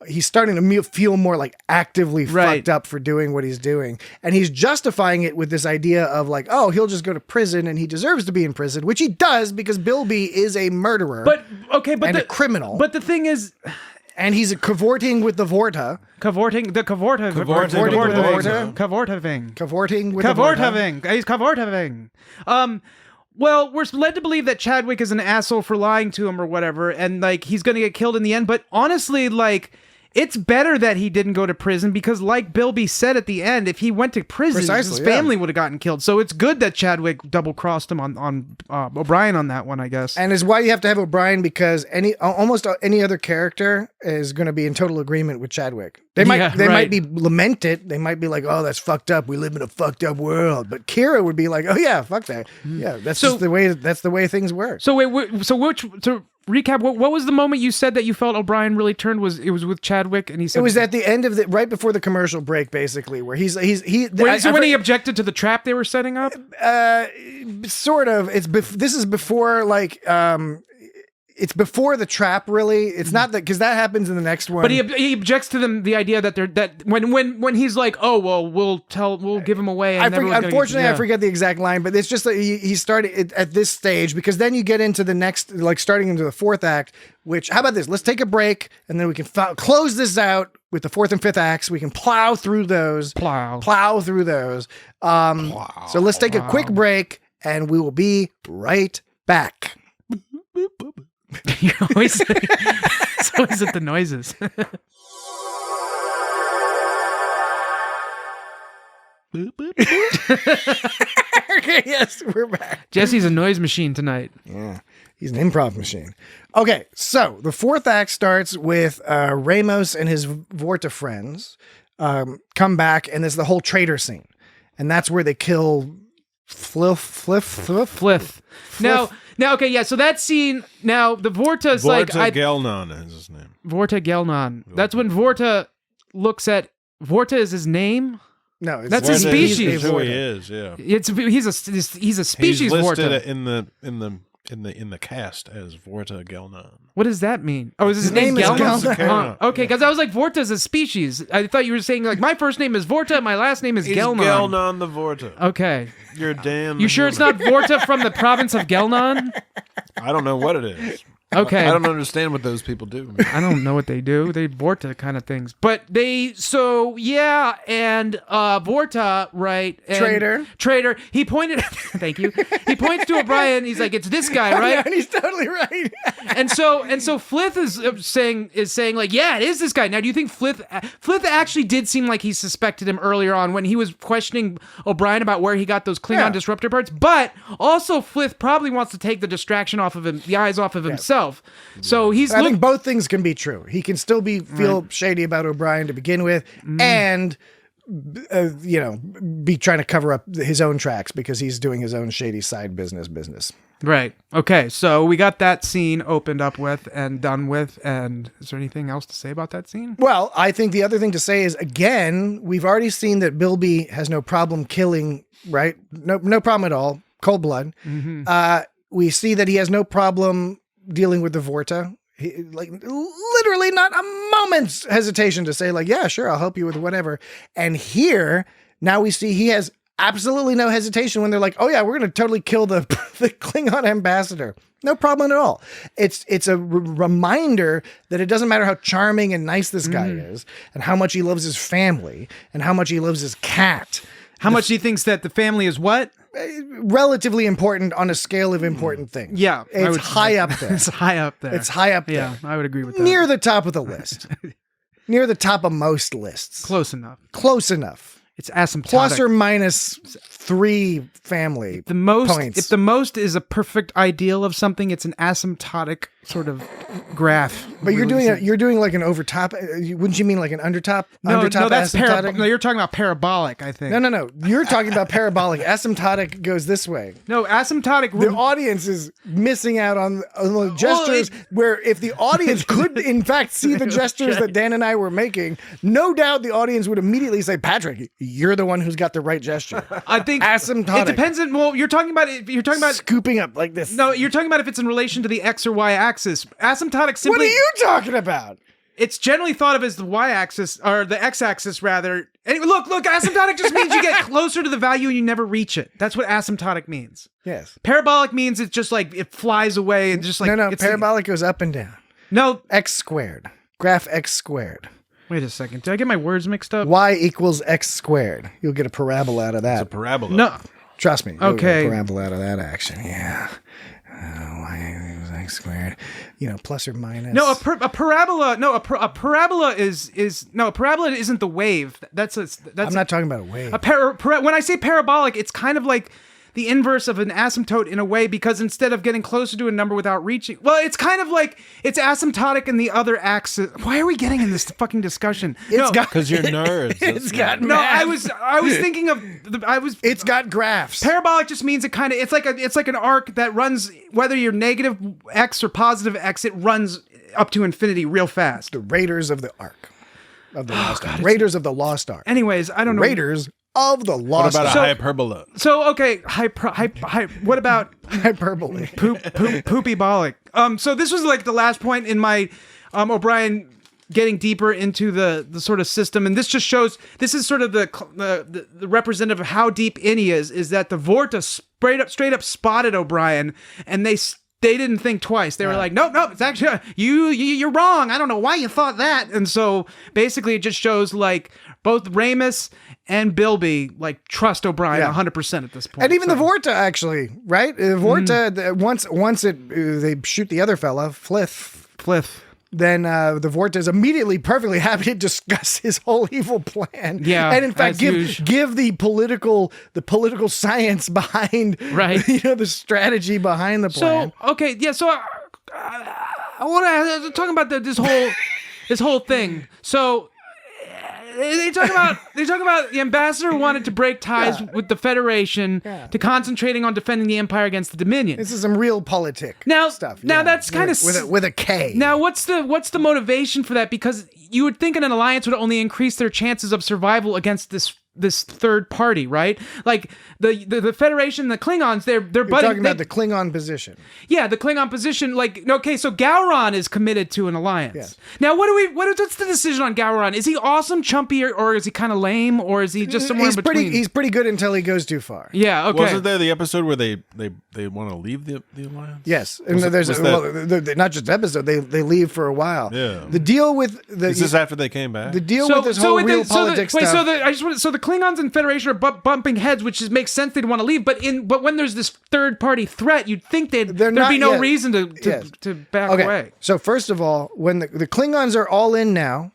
He's starting to feel more like actively fucked up for doing what he's doing. And he's justifying it with this idea of like, oh, he'll just go to prison and he deserves to be in prison, which he does, because Bilby is a murderer. But a criminal. But the thing is, and he's cavorting with the Vorta. Cavorting with the Vorta. He's cavorting. Well, we're led to believe that Chadwick is an asshole for lying to him or whatever, and like he's gonna get killed in the end. But honestly, like, it's better that he didn't go to prison, because like Bilby said at the end, if he went to prison, his family would have gotten killed. So it's good that Chadwick double-crossed him on O'Brien on that one, I guess. And it's why you have to have O'Brien, because almost any other character is going to be in total agreement with Chadwick. They might be lament it. They might be like, oh, that's fucked up. We live in a fucked up world. But Kira would be like, oh yeah, fuck that. Yeah, that's just the way things work. So to recap, what was the moment you said that you felt O'Brien really turned? It was with Chadwick, and he said it was at the end of right before the commercial break, basically, where when he objected to the trap they were setting up. Sort of. This is before like it's before the trap, really. It's not that, because that happens in the next one. But he objects to them the idea that they're that when he's like, oh well, we'll give him away. And Unfortunately, I forget the exact line, but it's just that he started at this stage, because then you get into the next, like starting into the fourth act. Which, how about this? Let's take a break, and then we can close this out with the fourth and fifth acts. We can plow through those. Plow through those. So let's take a quick break, and we will be right back. You're always, it's always at the noises. Okay, yes, we're back. Jesse's a noise machine tonight. Yeah, he's an improv machine. Okay, so the fourth act starts with Ramos and his Vorta friends come back, and there's the whole traitor scene. And that's where they kill Flith. Now, okay, yeah, so that scene, now the Vorta's like... Vorta Gelnon is his name. Vorta Gelnon. That's when Vorta looks at... Vorta is his name? No, that's his species. He's who he is, yeah. He's a species He's listed Vorta. in the cast as Vorta Gelnon. What does that mean? Oh, is his name Gelnon? Okay, because I was like, Vorta's a species. I thought you were saying, like, my first name is Vorta, my last name is Gelnon. Gelnon the Vorta. Okay. You're damn... You sure it's not Vorta from the province of Gelnon? I don't know what it is. Okay. I don't understand what those people do. I don't know what they do. They Vorta kind of things. But and Vorta, right? And Traitor. He pointed, thank you. He points to O'Brien. He's like, it's this guy, right? Yeah, and he's totally right. and so Flith is saying like, yeah, it is this guy. Now, do you think Flith actually did seem like he suspected him earlier on when he was questioning O'Brien about where he got those Klingon disruptor parts? But also Flith probably wants to take the distraction off of him, the eyes off of himself. So I think both things can be true. He can still feel shady about O'Brien to begin with, and be trying to cover up his own tracks because he's doing his own shady side business. Right. Okay. So we got that scene opened up with and done with. And is there anything else to say about that scene? Well, I think the other thing to say is, again, we've already seen that Bilby has no problem killing. Right. No problem at all. Cold blood. Mm-hmm. We see that he has no problem dealing with the Vorta. Literally not a moment's hesitation to say, like, yeah, sure, I'll help you with whatever. And here, now we see he has absolutely no hesitation when they're like, oh yeah, we're going to totally kill the Klingon ambassador. No problem at all. It's a reminder that it doesn't matter how charming and nice this guy is, and how much he loves his family, and how much he loves his cat. How much he thinks that the family is what? Relatively important on a scale of important things. Yeah. It's high up there. It's high up there. It's high up there. Yeah, I would agree with that. Near the top of the list. Near the top of most lists. Close enough. It's asymptotic. Plus or minus 3 family points. If the most is a perfect ideal of something, it's an asymptotic sort of graph. But you're doing like an overtop. Wouldn't you mean like an undertop? No, that's asymptotic? No, you're talking about parabolic, I think. No. You're talking about parabolic. Asymptotic goes this way. No, asymptotic. The audience is missing out on the gestures where if the audience could in fact see the gestures that Dan and I were making, no doubt the audience would immediately say, Patrick, you're the one who's got the right gesture. I think asymptotic. It depends on, you're talking about scooping up like this. No, you're talking about if it's in relation to the X or Y axis. Asymptotic simply... What are you talking about? It's generally thought of as the Y-axis, or the X-axis, rather. Anyway, look, asymptotic just means you get closer to the value and you never reach it. That's what asymptotic means. Yes. Parabolic means it's just like, it flies away and just like... No, parabolic goes up and down. No. X squared. Graph X squared. Wait a second. Did I get my words mixed up? Y equals X squared. You'll get a parabola out of that. It's a parabola. No. Trust me. You'll Okay. get a parabola out of that action. Yeah. Y equals X squared. Plus or minus. No, a parabola. No, a parabola a parabola isn't the wave. That's I'm not talking about a wave. When I say parabolic, it's kind of like the inverse of an asymptote in a way, because instead of getting closer to a number without reaching, well, it's kind of like it's asymptotic in the other axis. Why are we getting in this fucking discussion? Because you're nerds. It's got no. math. I was thinking of It's got graphs. Parabolic just means it's like an arc that runs, whether you're negative X or positive X, it runs up to infinity real fast. The Raiders of the Ark. Of the Lost Ark. Raiders of the Lost Ark. Anyways, I don't know. Raiders of the What Lost about a So- hyperbola? So okay, what about hyperbole. poopy-bolic? So this was like the last point in my O'Brien getting deeper into the sort of system, and this just shows this is sort of the representative of how deep in he is that the Vorta straight up spotted O'Brien, and they didn't think twice. They were like, nope, it's actually you're wrong. I don't know why you thought that. And so basically, it just shows like both Ramus and Bilby like trust O'Brien 100% at this point. And even the Vorta, actually, right? The Vorta, once they shoot the other fella, Fliff. then the Vorta is immediately perfectly happy to discuss his whole evil plan. Yeah, and in fact, as give the political science behind, Right. the strategy behind the plan. So okay, yeah. So I want to talk about this whole thing. So they talk about the ambassador wanted to break ties with the Federation to concentrating on defending the Empire against the Dominion. This is some real politic Stuff. Now that's kind of with a K. Now what's the motivation for that? Because you would think an alliance would only increase their chances of survival against this third party, right? Like the Federation, the Klingons, they're You're buddy. talking about the Klingon position. Yeah, the Klingon position. Like, okay, so Gowron is committed to an alliance. Yes. Now, what's the decision on Gowron? Is he awesome, chumpy, or is he kind of lame, or is he just somewhere in between? He's pretty good until he goes too far. Yeah. Okay. Wasn't there the episode where they want to leave the alliance? Yes, and not just episode. They leave for a while. Yeah. The deal with Is this after they came back? the deal with this whole real politics stuff. So the Klingons and Federation are bumping heads, which makes sense they'd want to leave. But when there's this third party threat, you'd think there'd be no reason to back away. So first of all, when the Klingons are all in now,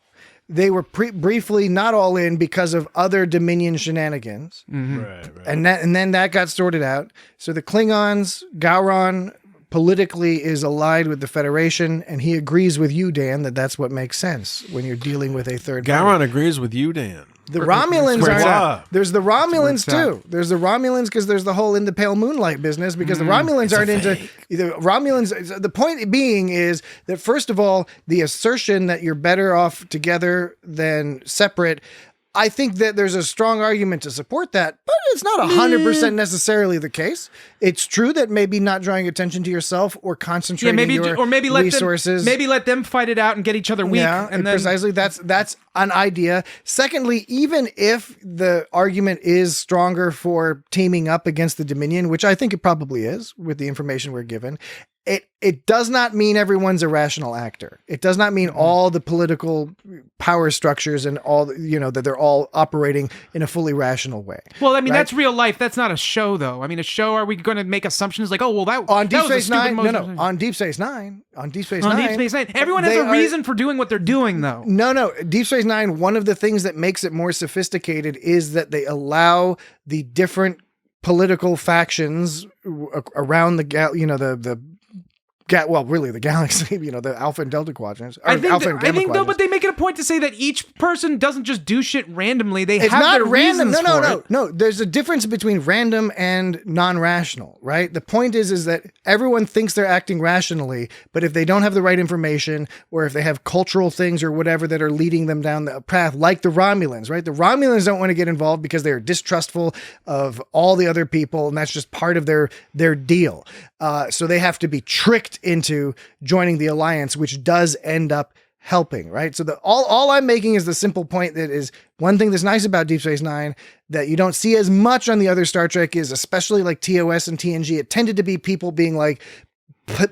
they were briefly not all in because of other Dominion shenanigans, Right. and then that got sorted out. So the Klingons, Gowron politically is allied with the Federation, and he agrees with you, Dan, that's what makes sense when you're dealing with a third party. Gowron agrees with you, Dan. The Romulans where it's are. at. There's the Romulans where too. There's the Romulans because there's the whole in the pale moonlight business because the Romulans aren't into the Romulans. The point being is that first of all, the assertion that you're better off together than separate. I think that there's a strong argument to support that, but it's not 100% necessarily the case. It's true that maybe not drawing attention to yourself or concentrating your resources. Maybe let them fight it out and get each other weak. Yeah, and then precisely. That's an idea. Secondly, even if the argument is stronger for teaming up against the Dominion, which I think it probably is with the information we're given, it does not mean everyone's a rational actor. It does not mean all the political power structures and all that they're all operating in a fully rational way. Well, I mean, right? that's real life. That's not a show, though. I mean, a show. Are we going to make assumptions like, oh, well, that on Deep that was a Space stupid Nine? motion. No, on Deep Space Nine. On Deep Space On Nine. Deep Space Nine. Everyone has a reason for doing what they're doing, though. No. Deep Space Nine, one of the things that makes it more sophisticated is that they allow the different political factions around the galaxy, the Alpha and Delta quadrants. I think, Alpha and Gamma though, quadrants. but they make it a point to say that each person doesn't just do shit randomly. They It's have not their random. reasons for it. No. There's a difference between random and non-rational, right? The point is that everyone thinks they're acting rationally, but if they don't have the right information or if they have cultural things or whatever that are leading them down the path, like the Romulans, right? The Romulans don't want to get involved because they're distrustful of all the other people, and that's just part of their deal. So they have to be tricked into joining the alliance, which does end up helping, right? So all I'm making is the simple point that is one thing that's nice about Deep Space Nine that you don't see as much on the other Star Trek is, especially like TOS and TNG, it tended to be people being like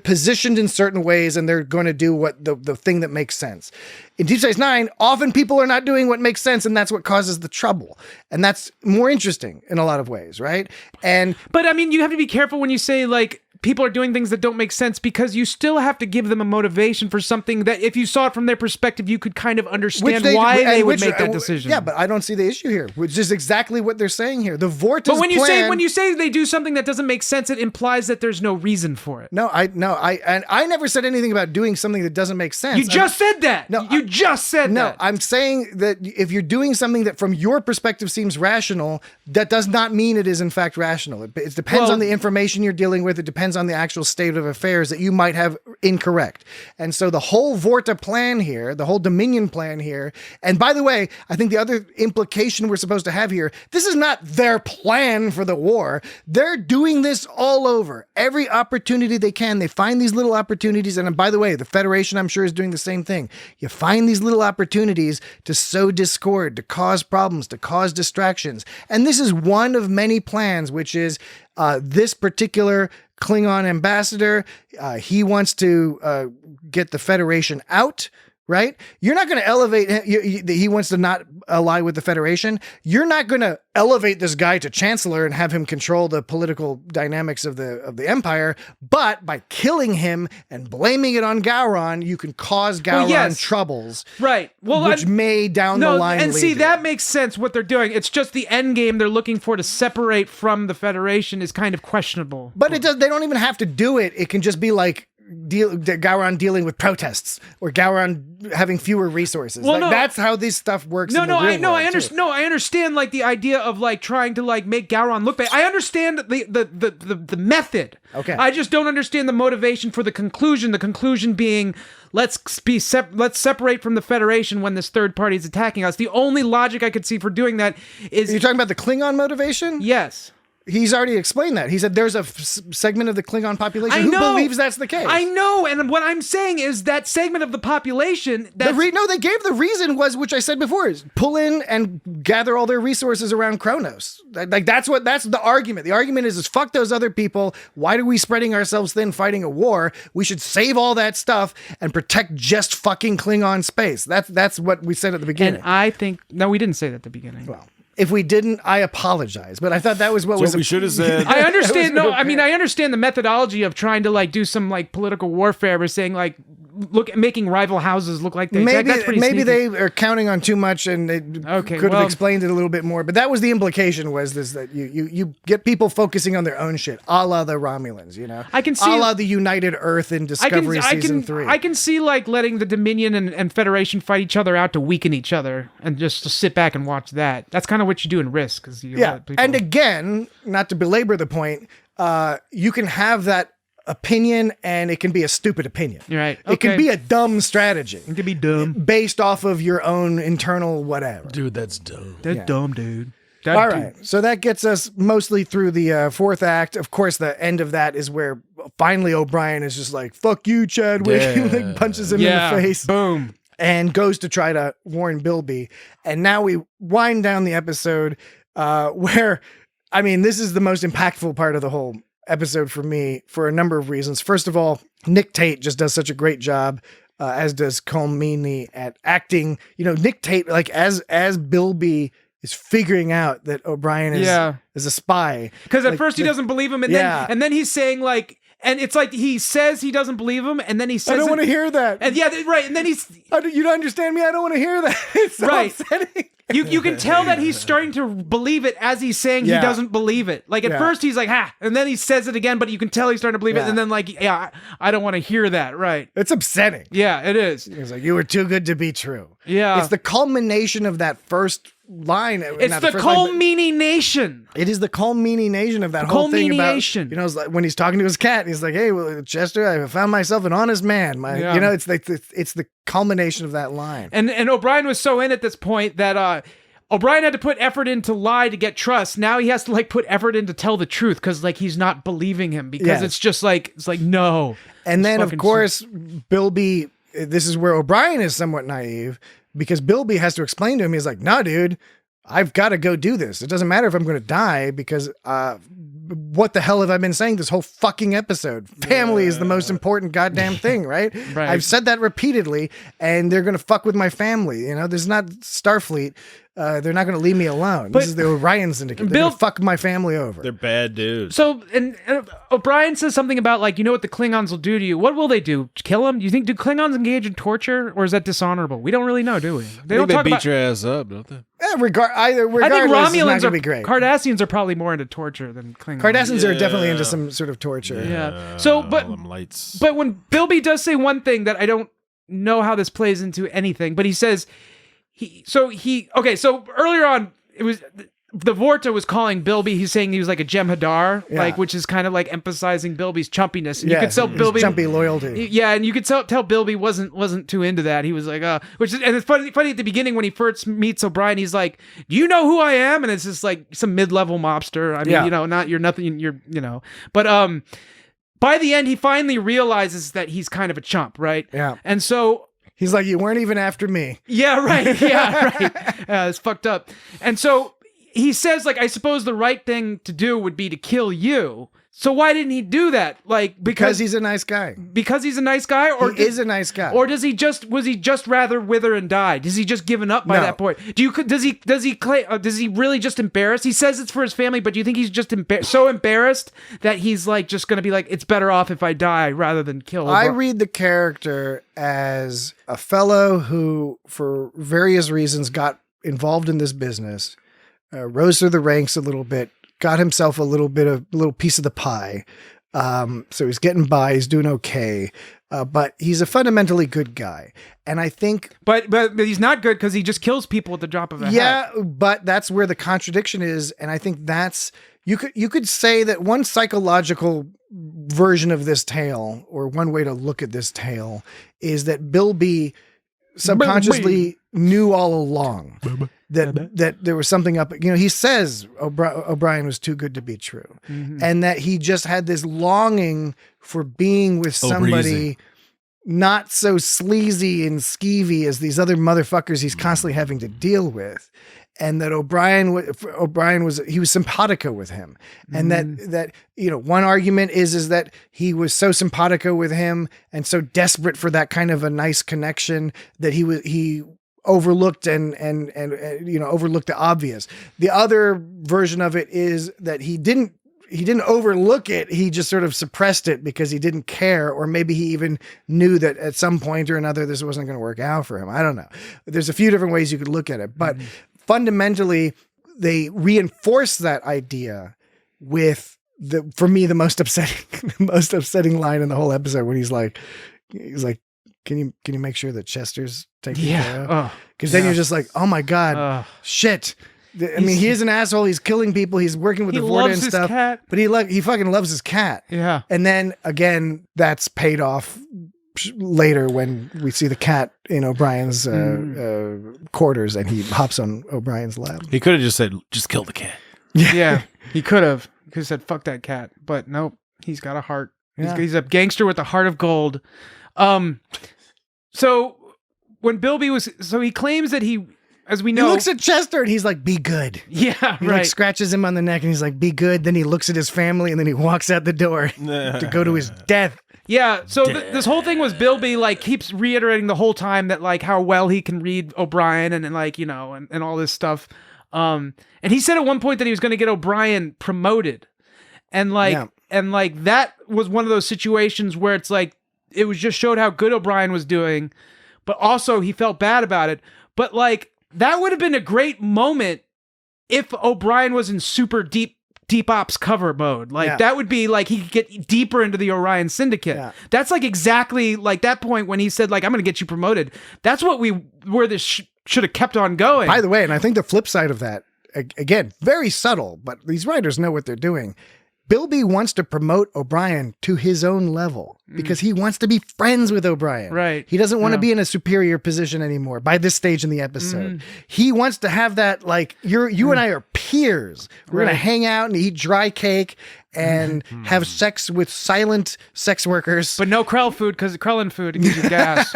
positioned in certain ways and they're going to do what the thing that makes sense. In Deep Space Nine, often people are not doing what makes sense, and that's what causes the trouble. And that's more interesting in a lot of ways, right? But I mean, you have to be careful when you say like people are doing things that don't make sense, because you still have to give them a motivation for something that if you saw it from their perspective, you could kind of understand why they would make that decision. Yeah, but I don't see the issue here, which is exactly what they're saying here. The Vorta's But when you say they do something that doesn't make sense, it implies that there's no reason for it. I never said anything about doing something that doesn't make sense. You just said that. No, you just said that. No, I'm saying that if you're doing something that from your perspective seems rational, that does not mean it is in fact rational. It depends on the information you're dealing with. It depends depends on the actual state of affairs that you might have incorrect. And so the whole Vorta plan here, the whole Dominion plan here, and by the way, I think the other implication we're supposed to have here, this is not their plan for the war. They're doing this all over. Every opportunity they can, they find these little opportunities. And by the way, the Federation, I'm sure, is doing the same thing. You find these little opportunities to sow discord, to cause problems, to cause distractions. And this is one of many plans, which is this particular Klingon ambassador. He wants to get the Federation out. Right? You're not going to elevate him. He wants to not ally with the Federation. You're not going to elevate this guy to Chancellor and have him control the political dynamics of the Empire. But by killing him and blaming it on Gowron, you can cause Gowron troubles. Right. Well, which may down the line. And see, lead that makes sense what they're doing. It's just the end game they're looking for to separate from the Federation is kind of questionable. But it does. They don't even have to do it. It can just be like Gowron dealing with protests or Gowron having fewer resources. Well, that's how this stuff works. I understand like the idea of like trying to like make Gowron look bad. I understand the method. Okay. I just don't understand the motivation for the conclusion. The conclusion being let's separate from the Federation when this third party is attacking us. The only logic I could see for doing that is you're talking about the Klingon motivation? Yes. He's already explained that. He said there's a segment of the Klingon population who believes that's the case. I know, and what I'm saying is that segment of the population... they gave the reason was, which I said before, is pull in and gather all their resources around Kronos. Like that's the argument. The argument is fuck those other people. Why are we spreading ourselves thin fighting a war? We should save all that stuff and protect just fucking Klingon space. That's what we said at the beginning. And I think... No, we didn't say that at the beginning. Well... If we didn't, I apologize. But I thought that was what we should have said. I understand. I understand the methodology of trying to like do some like political warfare, or saying like making rival houses look like they. Maybe they are counting on too much, and they could have explained it a little bit more. But that was the implication: was this that you get people focusing on their own shit, a la the Romulans, you know? I can see a la the United Earth in Discovery season 3. I can see like letting the Dominion and Federation fight each other out to weaken each other, and just to sit back and watch that. That's kind of what you do in Risk, because and again, not to belabor the point, you can have that opinion and it can be a stupid opinion. Right. It can be a dumb strategy. It can be dumb. Based off of your own internal whatever. Dude, that's dumb. That's dumb, dude. All right. So that gets us mostly through the fourth act. Of course, the end of that is where finally O'Brien is just like, fuck you, Chadwick. Like punches him in the face. Boom. And goes to try to warn Bilby. And now we wind down the episode where, I mean, this is the most impactful part of the whole episode for me for a number of reasons. First of all, Nick Tate just does such a great job, as does Colm Meaney, at acting. You know, Nick Tate, like as Bilby is figuring out that O'Brien is a spy. Because at first he doesn't believe him, and then he's saying like, and it's like he says he doesn't believe him, and then he says, I don't want to hear that. And and then he's, you don't understand me. I don't want to hear that. It's so upsetting. You can tell that he's starting to believe it as he's saying he doesn't believe it. Like at first he's like, and then he says it again, but you can tell he's starting to believe it. And then like, I don't want to hear that. Right. It's upsetting. Yeah, it is. He's like, you were too good to be true. Yeah. It's the culmination of that first line. It's the Colm Meaney Nation. It is the Colm Meaney Nation of that whole thing about, you know, like when he's talking to his cat, and he's like, hey, well, Chester, I found myself an honest man. You know, it's like, it's the culmination of that line. And O'Brien was so in at this point that, O'Brien had to put effort in to lie to get trust. Now he has to like put effort in to tell the truth, because like he's not believing him, because it's just like, it's like, no. And then of course, Bilby, this is where O'Brien is somewhat naive, because Bilby has to explain to him, he's like, no, dude, I've got to go do this. It doesn't matter if I'm going to die, because what the hell have I been saying this whole fucking episode? Family is the most important goddamn thing, right? Right. I've said that repeatedly, and they're going to fuck with my family. You know, there's not Starfleet. They're not going to leave me alone. This is the Orion Syndicate. They're going to fuck my family over. They're bad dudes. So, and O'Brien says something about like, you know what the Klingons will do to you. What will they do? Kill him? Do you think, do Klingons engage in torture, or is that dishonorable? We don't really know, do we? They beat your ass up, don't they? Regardless, I think Romulans are be great. Cardassians are probably more into torture than Klingons. Cardassians are definitely into some sort of torture. Yeah. So, but when Bilby does say one thing that I don't know how this plays into anything, but he says, so earlier on, it was the Vorta was calling Bilby, he's saying he was like a Jem'Hadar, Yeah. like, which is kind of like emphasizing Bilby's chumpiness. And you Yeah, could tell his Bilby jumpy loyalty. Yeah, and you could tell Bilby wasn't too into that. He was like, and it's funny at the beginning when he first meets O'Brien, he's like, "Do you know who I am?" And it's just like some mid-level mobster. I mean, Yeah. you're nothing, but by the end, he finally realizes that he's kind of a chump, right? Yeah. And so He's like, you weren't even after me. yeah, right. Yeah, right. It's fucked up. And so he says, like, I suppose the right thing to do would be to kill you. So why didn't he do that? Like, Because he's a nice guy. because he's a nice guy, or He is a nice guy. or was he just rather wither and die? Does he just given up by No. that point? Does he really just embarrassed? He says it's for his family, but do you think he's just so embarrassed that he's like just gonna be like, it's better off if I die rather than kill? I read the character as a fellow who, for various reasons, got involved in this business, rose through the ranks a little bit, got himself a little piece of the pie. So he's getting by, he's doing okay. But he's a fundamentally good guy. And I think... But he's not good because he just kills people at the drop of a hat. Yeah, but that's where the contradiction is. And I think that's... You could say that one psychological version of this tale, or one way to look at this tale, is that Bilby subconsciously knew all along that there was something up. You know, he says O'Brien was too good to be true, and that he just had this longing for being with somebody breezy. not so sleazy and skeevy as these other motherfuckers he's constantly having to deal with. And that O'Brien was simpatico with him. And that, you know, one argument is that he was so simpatico with him and so desperate for that kind of a nice connection that he overlooked and overlooked the obvious. The other version of it is that he didn't overlook it. He just sort of suppressed it because he didn't care, or maybe he even knew that at some point or another this wasn't going to work out for him. I don't know. There's a few different ways you could look at it, but fundamentally they reinforce that idea with for me, the most upsetting line in the whole episode when he's like, can you make sure that Chester's taken care of? Because then you're just like, oh my God, shit. I mean, he is an asshole. He's killing people. He's working with the Vorta and stuff. Cat. But he fucking loves his cat. Yeah. And then again, that's paid off later when we see the cat in O'Brien's quarters, and he hops on O'Brien's lap. He could have just said, "Just kill the cat." Yeah, he could have. He could have said, "Fuck that cat," but nope. He's got a heart. Yeah. He's a gangster with a heart of gold. So when Bilby he claims that as we He know, looks at Chester and he's like, "Be good." yeah, He right. like scratches him on the neck and he's like, "Be good." Then he looks at his family and then he walks out the door to go to his death. Yeah, so this whole thing was Bilby like keeps reiterating the whole time that like how well he can read O'Brien and like, you know, and all this stuff. And he said at one point that he was going to get O'Brien promoted. And like that was one of those situations where it's like it was just showed how good O'Brien was doing, but also he felt bad about it. But like that would have been a great moment if O'Brien was in super deep ops cover mode. Like that would be like he could get deeper into the Orion Syndicate. Yeah. That's like exactly like that point when he said like, I'm going to get you promoted. That's where this should have kept on going. By the way, and I think the flip side of that, again, very subtle, but these writers know what they're doing. Bilby wants to promote O'Brien to his own level because he wants to be friends with O'Brien. Right. He doesn't want to be in a superior position anymore by this stage in the episode. He wants to have that, like, you and I are peers. We're going to hang out and eat dry cake and have sex with silent sex workers. But no Krell food, because Krellin food, it gives you gas.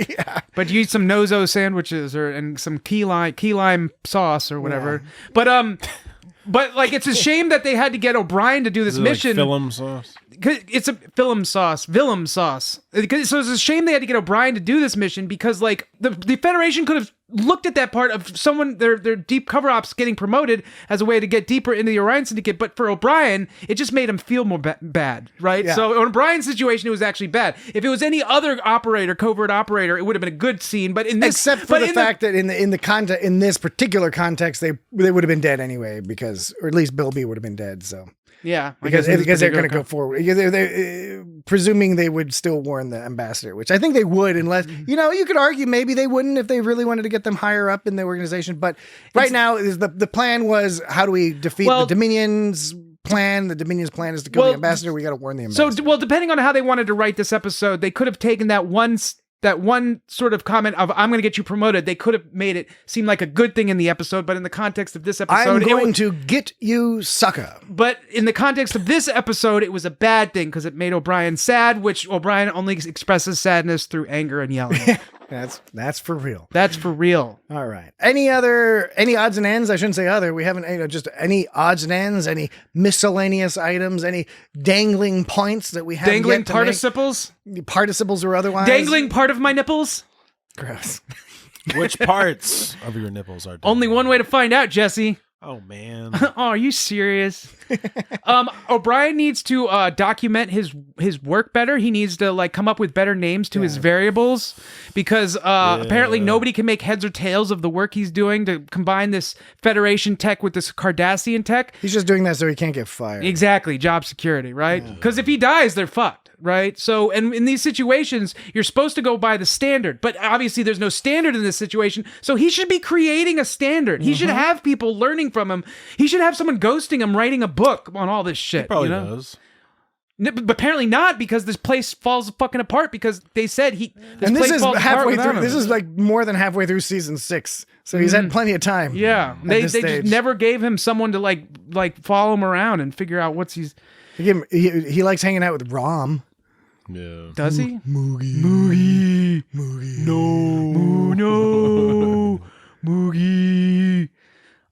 Yeah. But you eat some Nozo sandwiches and some key lime sauce or whatever. Yeah. But like, it's a shame that they had to get O'Brien to do this mission. Like Willem sauce. It's a Willem sauce. So it's a shame they had to get O'Brien to do this mission because like the Federation could have looked at that part of someone their deep cover ops getting promoted as a way to get deeper into the Orion Syndicate. But for O'Brien, it just made him feel more bad, right? Yeah. So in O'Brien's situation, it was actually bad. If it was any other covert operator, it would have been a good scene. But in this, except for the fact that in this particular context, they would have been dead anyway, because, or at least Bilby would have been dead. So Yeah, I because guess in this they're going to particular go forward. Yeah, presuming they would still warn the ambassador, which I think they would, unless you could argue maybe they wouldn't if they really wanted to get them higher up in the organization. But right now, the plan was how do we defeat the Dominion's plan? The Dominion's plan is to kill the ambassador. We got to warn the ambassador. So, depending on how they wanted to write this episode, they could have taken that one sort of comment of "I'm going to get you promoted." They could have made it seem like a good thing in the episode, but in the context of this episode, I'm going to get you, sucker. But in the context of this episode, it was a bad thing because it made O'Brien sad, which O'Brien only expresses sadness through anger and yelling. That's for real. That's for real. All right. Any odds and ends? I shouldn't say other. We haven't, just any odds and ends, any miscellaneous items, any dangling points that we have Dangling yet to participles? make? Participles or otherwise? Dangling part of my nipples? Gross. Which parts of your nipples are Only one way to find out, Jesse. Oh, man. Oh, are you serious? O'Brien needs to document his work better. He needs to come up with better names to his variables because apparently nobody can make heads or tails of the work he's doing to combine this Federation tech with this Cardassian tech. He's just doing that so he can't get fired. Exactly. Job security, right? Because if he dies, they're fucked. Right. So, and in these situations, you're supposed to go by the standard, but obviously there's no standard in this situation. So he should be creating a standard. He should have people learning from him. He should have someone ghosting him, writing a book on all this shit. He probably does. But apparently not, because this place falls fucking apart because they said this is halfway through. This is more than halfway through season 6. So he's had plenty of time. Yeah. They just never gave him someone to like follow him around and figure out what's he's. He likes hanging out with Rom. Yeah. Does he? Moogie. No. Moogie.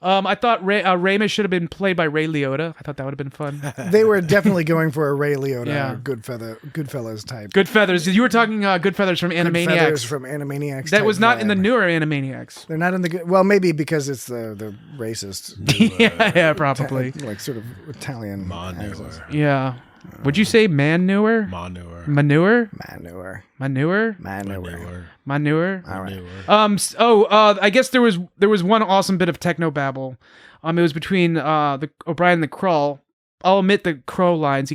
I thought Ramus should have been played by Ray Liotta. I thought that would have been fun. They were definitely going for a Ray Liotta, Goodfellas type. Good Feathers. You were talking Good Feathers from Animaniacs. Good Feathers from Animaniacs. That was not in the newer Animaniacs. They're not in the well, maybe because it's the racist. yeah, probably. Sort of Italian. Manure. Yeah. Would you say manure? Manure. Manure? Manure. Manure? Manure. Manure? All right. I guess there was one awesome bit of technobabble. It was between the O'Brien and the Krull. I'll omit the Crow lines.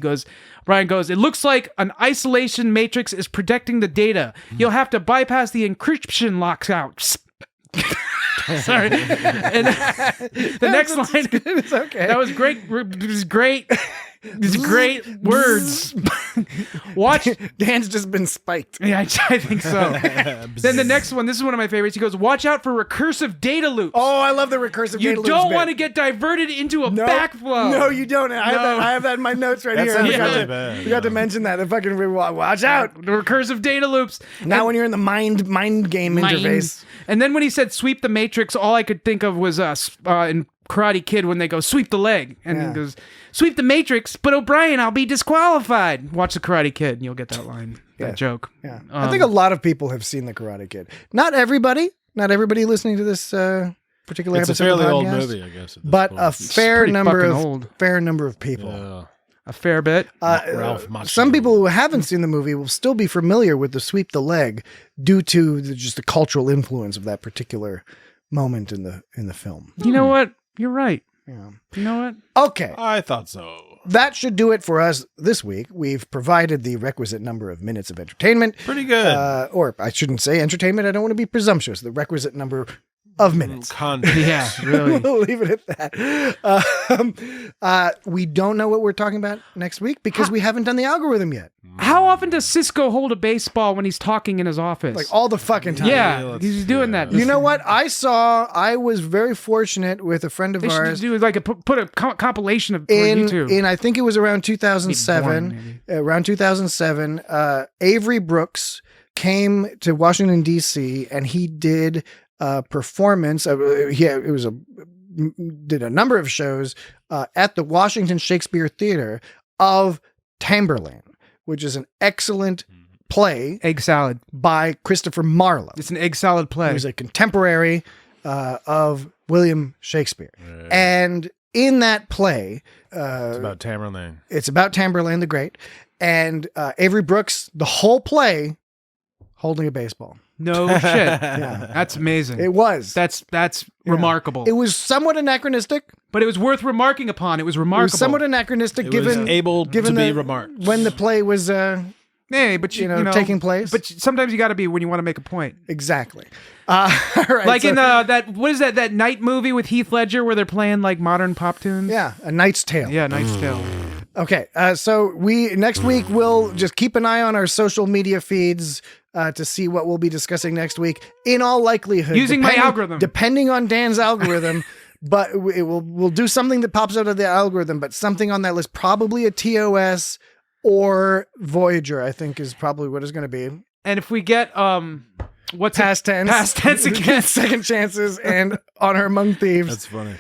Brian goes, "It looks like an isolation matrix is protecting the data. You'll have to bypass the encryption lockouts." Sorry. And the next line. It's okay. That was great. It was great. These great words. Watch. Dan's just been spiked. Yeah, I think so. Then the next one, this is one of my favorites. He goes, "Watch out for recursive data loops." Oh, I love the recursive data loops. You don't want to get diverted into a backflow. No, you don't. I have that in my notes right here. Sounds I really bad. forgot to mention that. If I can watch out. The recursive data loops. Now when you're in the mind game interface. And then when he said sweep the matrix, all I could think of was in Karate Kid when they go sweep the leg. And he goes, "Sweep the matrix, but O'Brien, I'll be disqualified." Watch the Karate Kid and you'll get that line, that joke. Yeah. I think a lot of people have seen the Karate Kid. Not everybody listening to this particular it's episode a fairly of the old podcast, movie, I guess. but a fair number of people. Yeah. A fair bit. Ralph Macchio. Some people who haven't seen the movie will still be familiar with the sweep the leg due to just the cultural influence of that particular moment in the film. You know what? You're right. Yeah. You know what? Okay. I thought so. That should do it for us this week. We've provided the requisite number of minutes of entertainment. Pretty good. Or I shouldn't say entertainment. I don't want to be presumptuous. The requisite number of minutes. Context. Yeah, really. We'll leave it at that. We don't know what we're talking about next week because we haven't done the algorithm yet. How often does Cisco hold a baseball when he's talking in his office? Like all the fucking time. Yeah, he's doing that. You know what? I was very fortunate with a friend of They should ours. do like put a compilation of for YouTube. In I think it was around 2007. Around 2007, Avery Brooks came to Washington D.C. and he did a performance. Did a number of shows at the Washington Shakespeare Theater of Tamburlaine, which is an excellent play. Egg salad by Christopher Marlowe. It's an egg salad play. He was a contemporary of William Shakespeare. Right. And in that play... it's about Tamburlaine. It's about Tamburlaine the Great. And Avery Brooks, the whole play, holding a baseball. No shit. Yeah. That's amazing. It was. That's remarkable. It was somewhat anachronistic. But it was worth remarking upon. It was It remarkable. was somewhat anachronistic It given was able given to be the- remarked. when the play was Hey, but you know, taking place. But sometimes you got to be when you want to make a point. Exactly. All right, Like so- in that what is that Night movie with Heath Ledger where they're playing like modern pop tunes? yeah, A Knight's Tale. Yeah, Knight's Tale. Okay, so we next week we'll just keep an eye on our social media feeds to see what we'll be discussing next week. In all likelihood, Using my algorithm. depending on Dan's algorithm, but we'll do something that pops out of the algorithm. But something on that list, probably a TOS or Voyager, I think is probably what it's going to be. And if we get what's Past tense, Past tense again. second chances, and Honor Among Thieves. That's funny.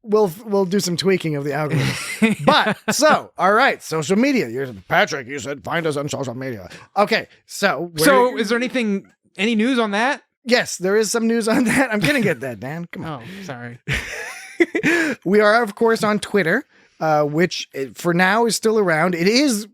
We'll do some tweaking of the algorithm. But so, all right, social media. Patrick, you said find us on social media. Okay, so Is there any news on that? yes, there is some news on that. I'm gonna get that, Dan. Come on. Oh, sorry. We are, of course, on Twitter, which for now is still around. It is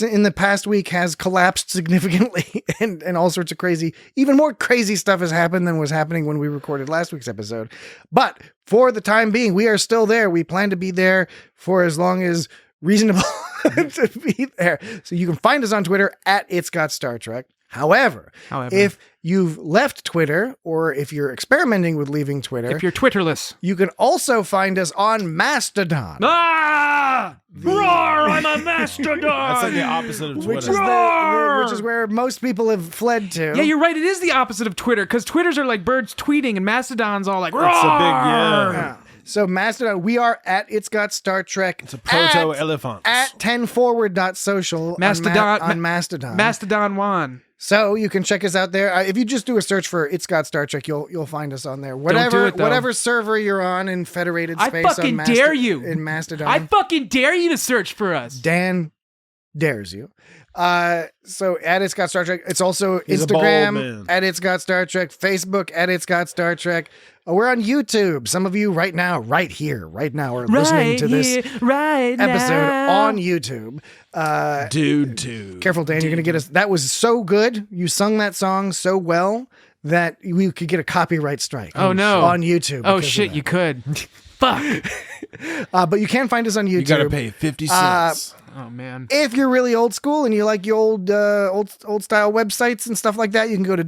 in the past week has collapsed significantly, and all sorts of crazy, even more crazy stuff has happened than was happening when we recorded last week's episode. But for the time being, we are still there. We plan to be there for as long as reasonable to be there. So you can find us on Twitter at It's Got Star Trek. However, if you've left Twitter, or if you're experimenting with leaving Twitter, If you're Twitterless. you can also find us on Mastodon. Ah! Roar! I'm a mastodon. That's like the opposite of Twitter. Which is where most people have fled to. Yeah, you're right. It is the opposite of Twitter because Twitters are like birds tweeting and Mastodon's all like. It's a big, yeah. Yeah. So Mastodon, we are at It's Got Star Trek. It's a proto-elephant. At 10forward.social Mastodon on Mastodon. Mastodon One. So you can check us out there. If you just do a search for It's Got Star Trek, you'll find us on there. do Whatever it, though. whatever server you're on in federated I space. fucking dare you. In Mastodon. I fucking dare you to search for us. Dan dares you. So at It's Got Star Trek. It's also He's a bold Instagram man. at It's Got Star Trek, Facebook at It's Got Star Trek. We're on YouTube. Some of you right now, right here, right now are listening to this episode on YouTube. Dude. Careful, Dan, you're going to get us. That was so good. You sung that song so well that we could get a copyright strike. Oh, no. On YouTube. Oh because of shit, that. you could. Fuck. But you can find us on YouTube. You gotta pay 50 cents. Oh man. If you're really old school and you like your old style websites and stuff like that, you can go to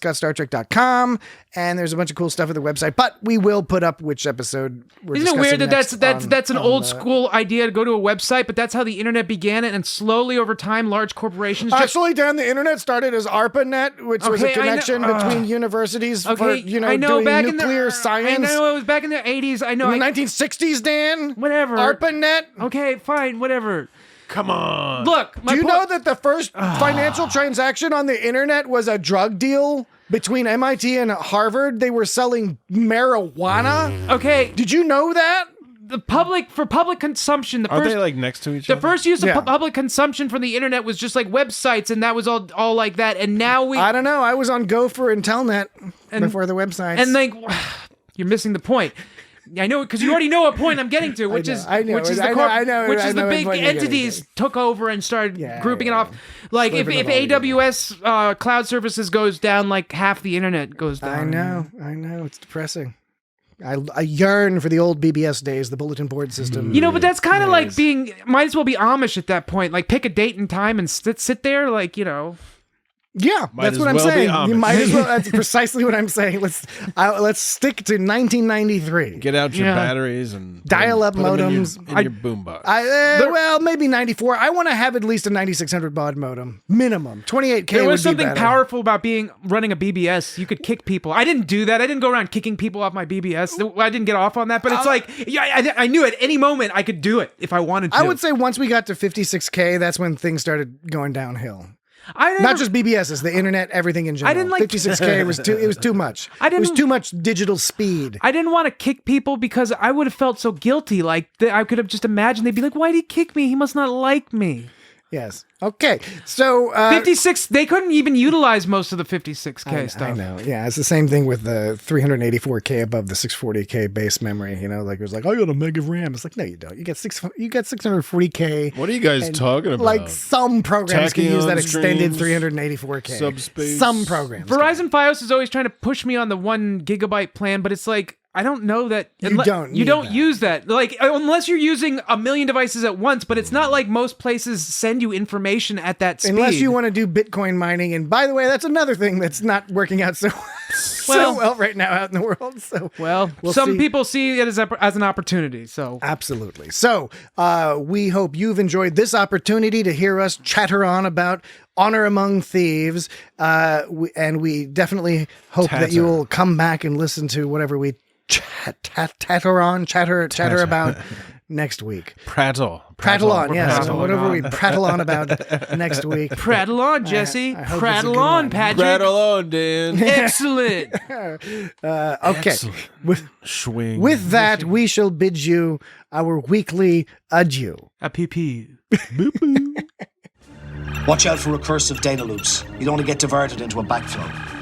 www.itsgotstartrek.com, and there's a bunch of cool stuff at the website. But we will put up which episode we're Isn't it discussing weird that next that's an on old the- school idea to go to a website, but that's how the internet began it, and slowly over time, large corporations just. Actually, Dan, the internet started as ARPANET, which was a Okay, I know- connection between universities for Okay, I know doing back nuclear in the science. I know it was back in the 80s. I know. In the 1960s, Dan. Whatever. ARPANET. Okay, fine, whatever. Come on. Look, Do you know that the first financial transaction on the internet was a drug deal between MIT and Harvard? They were selling marijuana. Okay, Did you know that? for public consumption, the Aren't first they like next to each the other? first use of Yeah. public consumption from the internet was just like websites, and that was all like that. And now we I don't know. I was on Gopher and Telnet before the websites. and like you're missing the point. I know because you already know what point I'm getting to, which is I know, which is I the know, I know, which I is know the what big point you're getting entities to. took over and started Yeah, grouping yeah, it off. Like if Slipping the ball AWS cloud services goes down, like half the internet goes down. I know. It's depressing. I yearn for the old BBS days, the bulletin board system. You know, but that's kind of like being, might as well be Amish at that point. Like, pick a date and time and sit there, like, you know. Yeah, Might that's as what I'm well be saying. You Amish. might as well. That's precisely what I'm saying. Let's stick to 1993. Get out your Yeah. batteries and Dial-up put 'em in your- modems. in your boombox. Well, maybe 94. I want to have at least a 9600 baud modem, minimum. 28K. There would was be something better. powerful about running a BBS. You could kick people. I didn't do that. I didn't go around kicking people off my BBS. I didn't get off on that. But it's like, yeah, I knew at any moment I could do it if I wanted to. I would say once we got to 56K, that's when things started going downhill. I never, Not just BBSs, the internet, everything in general. I didn't like- 56K was too. It was too much. It was too much digital speed. I didn't want to kick people because I would have felt so guilty. Like I could have just imagined they'd be like, "Why did he kick me? He must not like me." Yes. Okay. So 56. They couldn't even utilize most of the 56K stuff. I know. Yeah, it's the same thing with the 384K above the 640K base memory. You know, like it was like, I got a meg of RAM. It's like, no, you don't. You got 640K. What are you guys talking about? Like some programs can use that Tachyon extended streams, 384K. subspace. Some programs. Verizon Fios is always trying to push me on the 1 gigabyte plan, but it's like, I don't know that You don't you need don't that. use that, like, unless you're using a million devices at once. But it's not like most places send you information at that speed. Unless you want to do Bitcoin mining, and by the way, that's another thing that's not working out so well right now out in the world. So Well, we'll some see. people see it as an opportunity. So Absolutely. So we hope you've enjoyed this opportunity to hear us chatter on about Honor Among Thieves, and we definitely hope that you will come back and listen to whatever we chatter about next week. Prattle On, yes. prattling Whatever we on. prattle on about next week. prattle on, Jesse. I hope it's a Prattle good on, one. Patrick. Rattle on, Dan. Excellent. Okay. Excellent. Swing. With that, we shall bid you our weekly adieu. A PP. Watch out for recursive data loops. You'd only get diverted into a backflow.